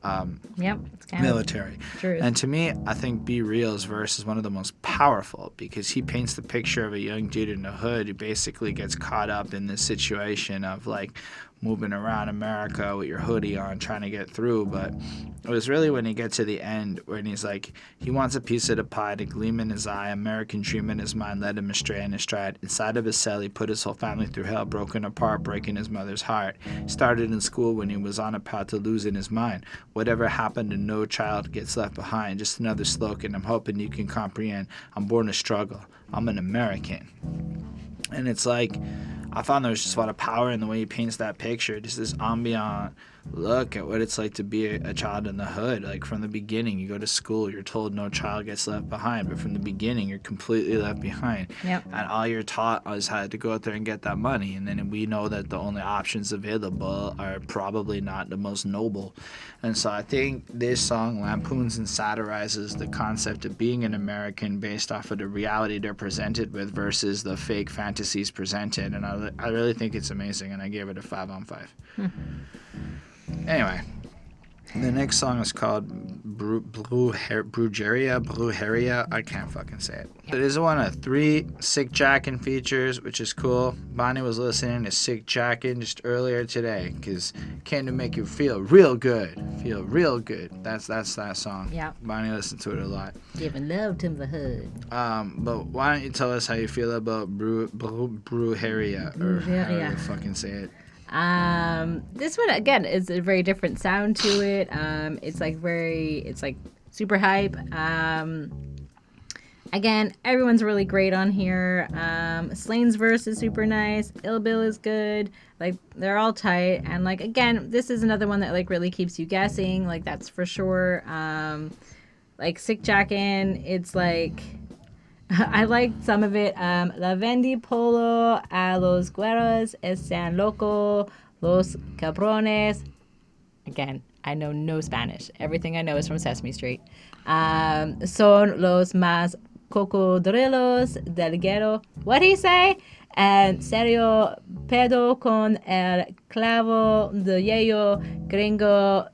military.
True.
And to me, I think Be Real's verse is one of the most powerful because he paints the picture of a young dude in the hood who basically gets caught up in this situation of, like, moving around America with your hoodie on trying to get through. But it was really when he gets to the end when he's like, he wants a piece of the pie, to gleam in his eye, American dream in his mind led him astray in his stride. Inside of his cell he put his whole family through hell, broken apart, breaking his mother's heart. Started in school when he was on a path to losing his mind. Whatever happened to no child gets left behind. Just another slogan, I'm hoping you can comprehend. I'm born to struggle. I'm an American. And it's like, I found there was just a lot of power in the way he paints that picture. Just this ambient, look at what it's like to be a child in the hood. Like from the beginning, you go to school, you're told no child gets left behind, but from the beginning, you're completely left behind.
Yep.
And all you're taught is how to go out there and get that money. And then we know that the only options available are probably not the most noble. And so I think this song lampoons and satirizes the concept of being an American based off of the reality they're presented with versus the fake fantasies presented. And I really think it's amazing, and I gave it a 5 on 5. Anyway, the next song is called Brujeria. I can't fucking say it. It is one of 3 Sick Jacken features, which is cool. Bonnie was listening to Sick Jacken just earlier today because it came to make you feel real good. Feel real good. That's that song.
Yeah.
Bonnie listened to it a lot.
Giving love to the hood.
But why don't you tell us how you feel about Brujeria, or how you fucking say it?
This one again is a very different sound to it. It's like super hype. Again, everyone's really great on here. Slane's verse is super nice. Ill Bill is good. Like they're all tight. And like again, this is another one that like really keeps you guessing. Like that's for sure. Like Sick Jacken, it's like I like some of it. La vendi polo a los güeros están loco, los cabrones. Again, I know no Spanish. Everything I know is from Sesame Street. Son los más cocodrilos del guero. What'd he say? En serio, pedo con el clavo de yello gringo.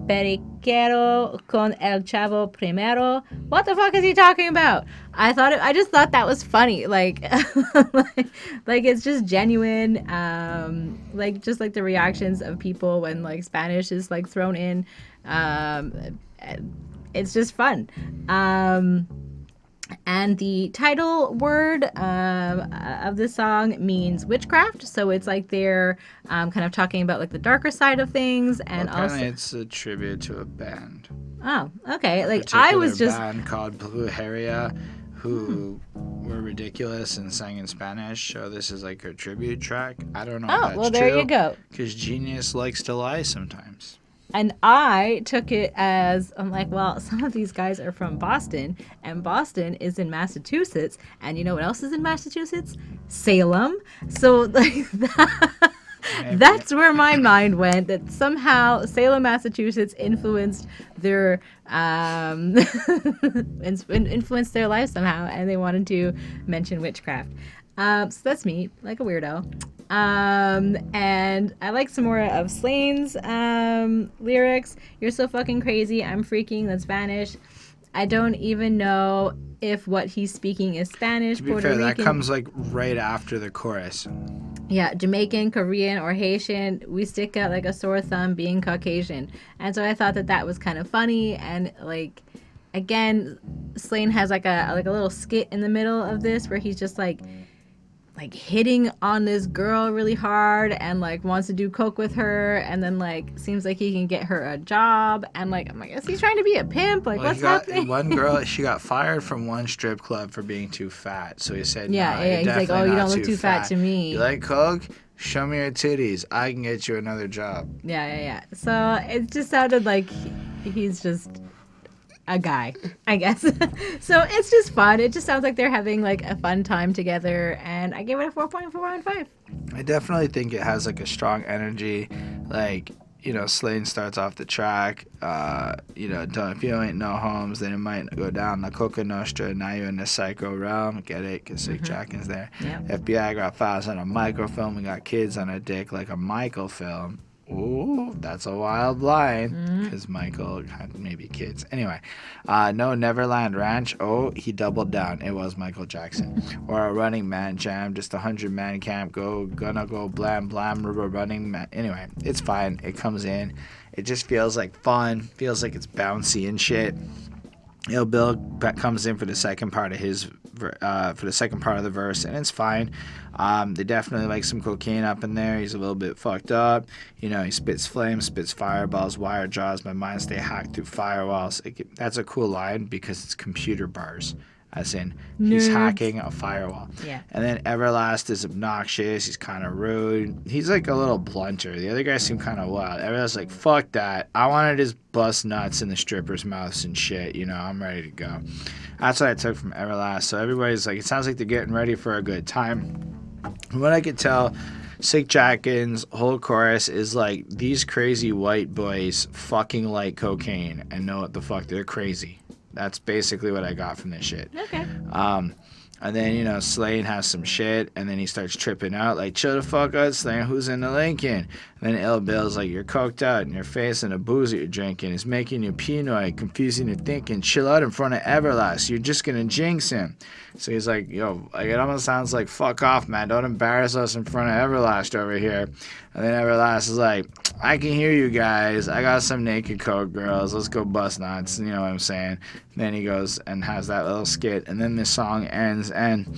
Periquero con el chavo primero. What the fuck is he talking about? I just thought that was funny. Like, like it's just genuine. Like just like the reactions of people when like Spanish is like thrown in. It's just fun. And the title word of the song means witchcraft. So it's like they're kind of talking about like the darker side of things. And
apparently
also
it's a tribute to a band.
Oh, okay. Like
I
was just
band called Brujeria, who were ridiculous and sang in Spanish. So this is like her tribute track. I don't know. If that's
well, there
true,
you go.
Because genius likes to lie sometimes.
And I took it as, I'm like, well, some of these guys are from Boston, and Boston is in Massachusetts. And you know what else is in Massachusetts? Salem. So, like, that's where my mind went, that somehow Salem, Massachusetts influenced their, influenced their life somehow, and they wanted to mention witchcraft. So that's me, like a weirdo. And I like some more of Slane's lyrics. You're so fucking crazy. I'm freaking. That's Spanish. I don't even know if what he's speaking is Spanish,
To be
Puerto
fair,
Rican.
that comes like right after the chorus.
Yeah, Jamaican, Korean, or Haitian. We stick out like a sore thumb being Caucasian. And so I thought that was kind of funny. And like, again, Slane has like a little skit in the middle of this where he's just like hitting on this girl really hard and like wants to do coke with her, and then like seems like he can get her a job, and like I'm like, is he trying to be a pimp? Like, what's happening?
One girl, she got fired from one strip club for being too fat, so he said,
yeah, he's like, oh, you don't look too fat to me.
You like coke? Show me your titties. I can get you another job.
Yeah. So it just sounded like he's just a guy, I guess. So it's just fun. It just sounds like they're having like a fun time together, and I give it a 4.4 on 5.
I definitely think it has like a strong energy. Like, you know, Slane starts off the track, you know, if you ain't no homes, then it might go down the Coka Nostra. Now you're in the psycho realm. Get it? Because Sick Jacken's there.
Yep.
FBI got files on a microfilm. We got kids on a dick like a Michael film. Ooh, that's a wild line, because Michael had maybe kids. Anyway, no Neverland Ranch. Oh, he doubled down. It was Michael Jackson. Or a Running Man jam, just 100-man camp. Gonna go blam blam rubber Running Man. Anyway, it's fine. It comes in. It just feels like fun. Feels like it's bouncy and shit. Ill Bill comes in for the second part of the verse, and it's fine. They definitely like some cocaine up in there. He's a little bit fucked up. You know, he spits flames, spits fireballs, wire jaws. My mind stay hacked through firewalls. That's a cool line because it's computer bars. as in he's
Nerds.
hacking a firewall.
Yeah.
And then Everlast is obnoxious. He's kind of rude. He's like a little blunter. The other guys seem kind of wild. Everlast's like, fuck that. I want to just bust nuts in the strippers' mouths and shit. You know, I'm ready to go. That's what I took from Everlast. So everybody's like, it sounds like they're getting ready for a good time. From what I could tell, Sick Jacken's whole chorus is like, these crazy white boys fucking like cocaine and know what the fuck, they're crazy. That's basically what I got from this shit.
Okay.
And then, you know, Slane has some shit, and then he starts tripping out, like, chill the fuck out, Slane, who's in the Lincoln? And then Ill Bill's like, you're coked out, and your face and the booze that you're drinking is making you paranoid, confusing your thinking, chill out in front of Everlast, you're just gonna jinx him. So he's like, yo, like, it almost sounds like, fuck off, man, don't embarrass us in front of Everlast over here. And then Everlast is like, I can hear you guys, I got some naked coke girls, let's go bust nuts, you know what I'm saying? And then he goes and has that little skit, and then the song ends, and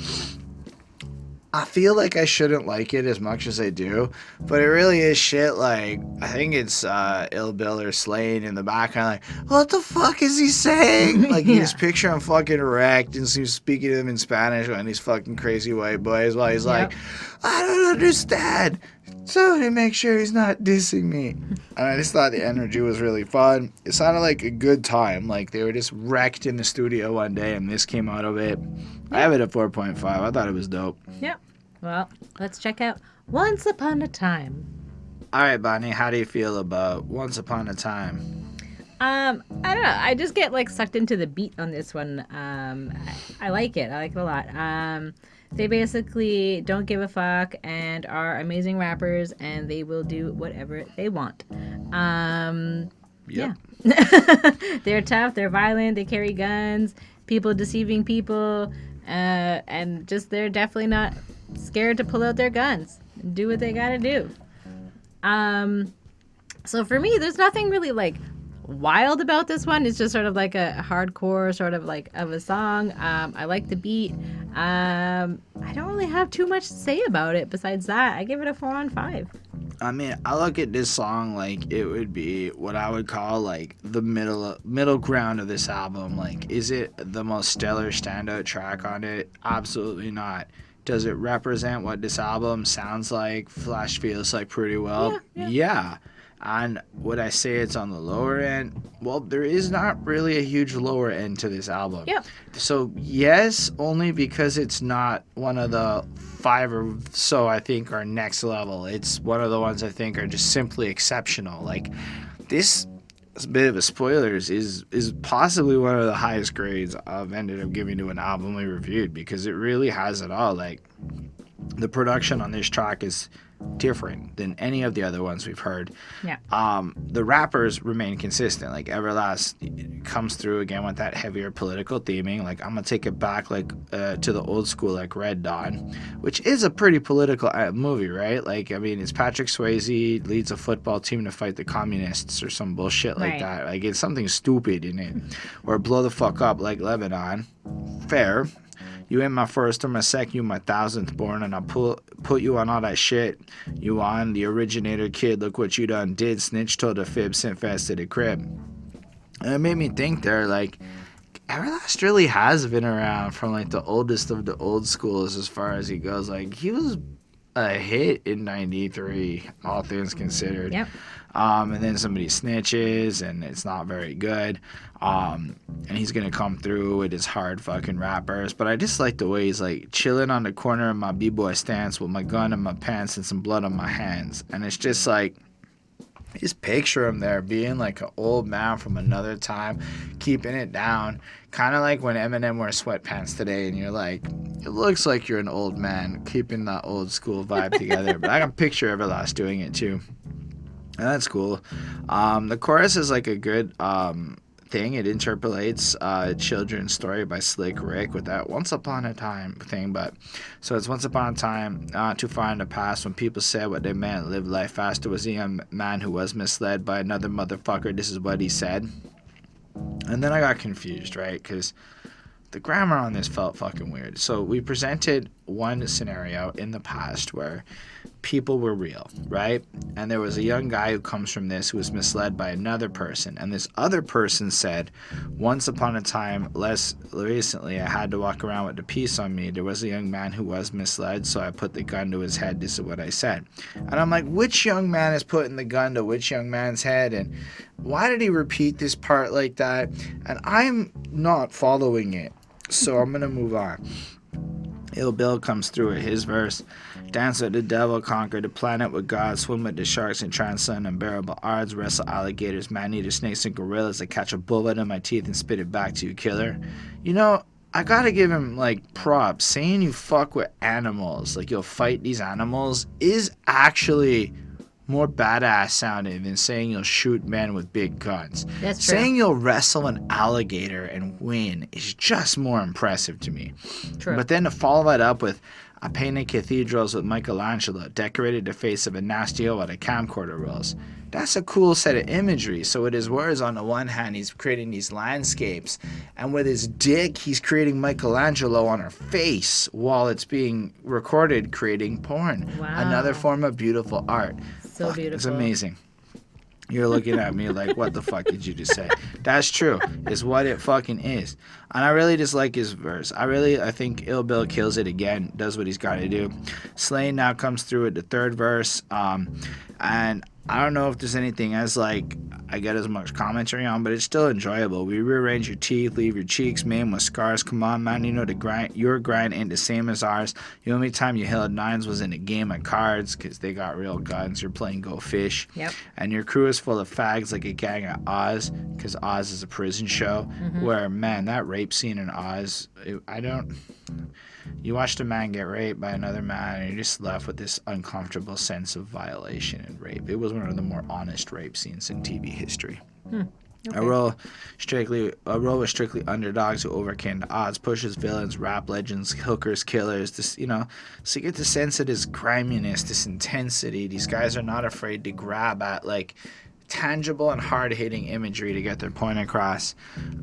I feel like I shouldn't like it as much as I do, but it really is shit. Like, I think it's Ill Bill or Slane in the background, like, what the fuck is he saying? Like, you just picture him fucking wrecked, and he's speaking to him in Spanish on these fucking crazy white boys while he's like, I don't understand. So to make sure he's not dissing me. And I just thought the energy was really fun. It sounded like a good time. Like, they were just wrecked in the studio one day, and this came out of it. I have it at 4.5. I thought it was dope.
Yep. Well, let's check out Once Upon a Time.
All right, Bonnie, how do you feel about Once Upon a Time?
I don't know. I just get like sucked into the beat on this one. I like it. I like it a lot. They basically don't give a fuck and are amazing rappers, and they will do whatever they want. Yeah. They're tough. They're violent. They carry guns. People deceiving people, and just they're definitely not scared to pull out their guns and do what they gotta do. So for me, there's nothing really like wild about this one. It's just sort of like a hardcore sort of like of a song. I like the beat. I don't really have too much to say about it besides that. I give it a 4 on 5.
I mean, I look at this song like it would be what I would call like the middle ground of this album. Like, is it the most stellar standout track on it? Absolutely not. Does it represent what this album sounds like, feels like pretty well? Yeah. And would I say it's on the lower end? Well, there is not really a huge lower end to this album.
Yep.
So, yes, only because it's not one of the 5 or so I think are next level. It's one of the ones I think are just simply exceptional. Like, this, as a bit of a spoilers, is possibly one of the highest grades I've ended up giving to an album we reviewed, because it really has it all. Like, the production on this track is different than any of the other ones we've heard.
Yeah.
The rappers remain consistent. Like, Everlast comes through again with that heavier political theming. Like, I'm gonna take it back like to the old school, like Red Dawn, which is a pretty political movie, right? Like, I mean, it's Patrick Swayze leads a football team to fight the communists or some bullshit like that. Like, it's something stupid in it. Or Blow the Fuck Up like Lebanon. Fair. You ain't my first or my second, you my 1000th born, and I put you on all that shit. You on the originator kid, look what you done did. Snitch told a fib, sent fast to the crib. And it made me think there, like, Everlast really has been around from like the oldest of the old schools as far as he goes. Like, he was a hit in '93, all things considered.
Yep.
And then somebody snitches, and it's not very good. And he's gonna come through with his hard fucking rappers. But I just like the way he's like chilling on the corner of my b-boy stance with my gun in my pants and some blood on my hands. And it's just like, just picture him there being like an old man from another time, keeping it down. Kind of like when Eminem wears sweatpants today, and you're like, it looks like you're an old man keeping that old school vibe together. But I can picture Everlast doing it too. And that's cool. The chorus is like a good thing. It interpolates Children's Story by Slick Rick with that Once Upon a Time thing. But so it's Once Upon a Time, not too far in the past, when people said what they meant, live life faster, was a young man who was misled by another motherfucker. This is what he said. And then I got confused, right? Because the grammar on this felt fucking weird. So we presented one scenario in the past where people were real, right? And there was a young guy who comes from this who was misled by another person. And this other person said, once upon a time, less recently, I had to walk around with a piece on me. There was a young man who was misled, so I put the gun to his head. This is what I said. And I'm like, which young man is putting the gun to which young man's head? And why did he repeat this part like that? And I'm not following it. So I'm going to move on. Ill Bill comes through at his verse. Dance with the devil, conquer the planet with God, swim with the sharks and transcend unbearable odds, wrestle alligators, man-eater snakes, and gorillas. I catch a bullet in my teeth and spit it back to you, killer. You know, I gotta give him, like, props. Saying you fuck with animals, like you'll fight these animals, is actually more badass sounding than saying you'll shoot men with big guns.
That's true.
Saying you'll wrestle an alligator and win is just more impressive to me.
True.
But then to follow that up with, I painted cathedrals with Michelangelo, decorated the face of a nasty hole with a camcorder rolls. That's a cool set of imagery. So with his words, on the one hand, he's creating these landscapes, and with his dick, he's creating Michelangelo on her face while it's being recorded, creating porn.
Wow.
Another form of beautiful art.
So beautiful.
It's amazing. You're looking at me like, what the fuck did you just say? That's true. It's what it fucking is. And I really just like his verse. I think Ill Bill kills it again, does what he's got to do. Slane now comes through at the third verse. And I don't know if there's anything as, like, I get as much commentary on, but it's still enjoyable. We rearrange your teeth, leave your cheeks maimed with scars. Come on, man, you know your grind ain't the same as ours. The only time you held nines was in a game of cards, because they got real guns. You're playing Go Fish.
Yep.
And your crew is full of fags like a gang at Oz, because Oz is a prison show, where, man, that rape scene in Oz, you watched a man get raped by another man, and you're just left with this uncomfortable sense of violation and rape. It was one of the more honest rape scenes in TV history.
Okay.
A role with strictly underdogs who overcame the odds, pushes villains, rap legends, hookers, killers. This, so you get the sense of this griminess, this intensity. These guys are not afraid to grab at, like, tangible and hard-hitting imagery to get their point across,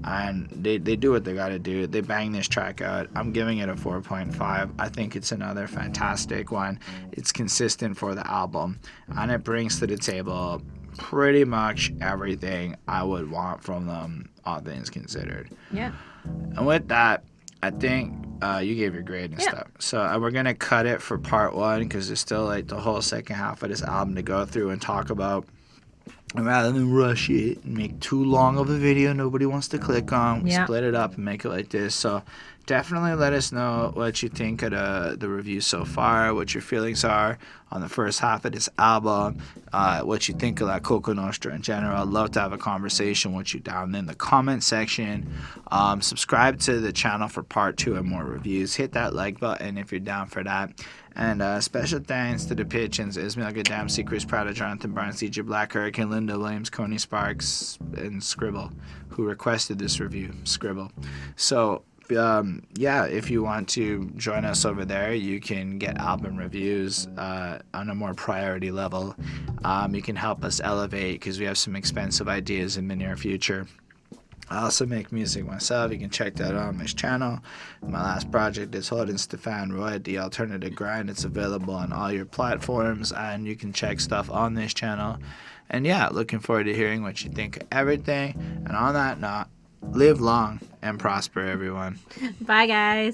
and they do what they gotta do. They bang this track out. I'm giving it a 4.5. I think it's another fantastic one. It's consistent for the album, and it brings to the table pretty much everything I would want from them, all things considered.
Yeah.
And with that, I think you gave your grade and stuff. So we're going to cut it for part one, because there's still, like, the whole second half of this album to go through and talk about. And rather than rush it and make too long of a video nobody wants to click on, we split it up and make it like this. So definitely let us know what you think of the review so far, what your feelings are on the first half of this album, what you think of that Coka Nostra in general. I'd love to have a conversation with you down in the comment section. Subscribe to the channel for part 2 and more reviews. Hit that like button if you're down for that. And special thanks to the patrons: Ismail Gadamsi, Chris Pratt, Jonathan Barnes, DJ Black, Hurricane, Linda Williams, Coney Sparks, and Scribble, who requested this review. Scribble. So, if you want to join us over there, you can get album reviews on a more priority level. You can help us elevate, because we have some expensive ideas in the near future. I also make music myself. You can check that out on this channel. My last project is Holding Stefan Roy, The Alternative Grind. It's available on all your platforms, and you can check stuff on this channel. And looking forward to hearing what you think of everything. And on that note, live long and prosper, everyone.
Bye, guys.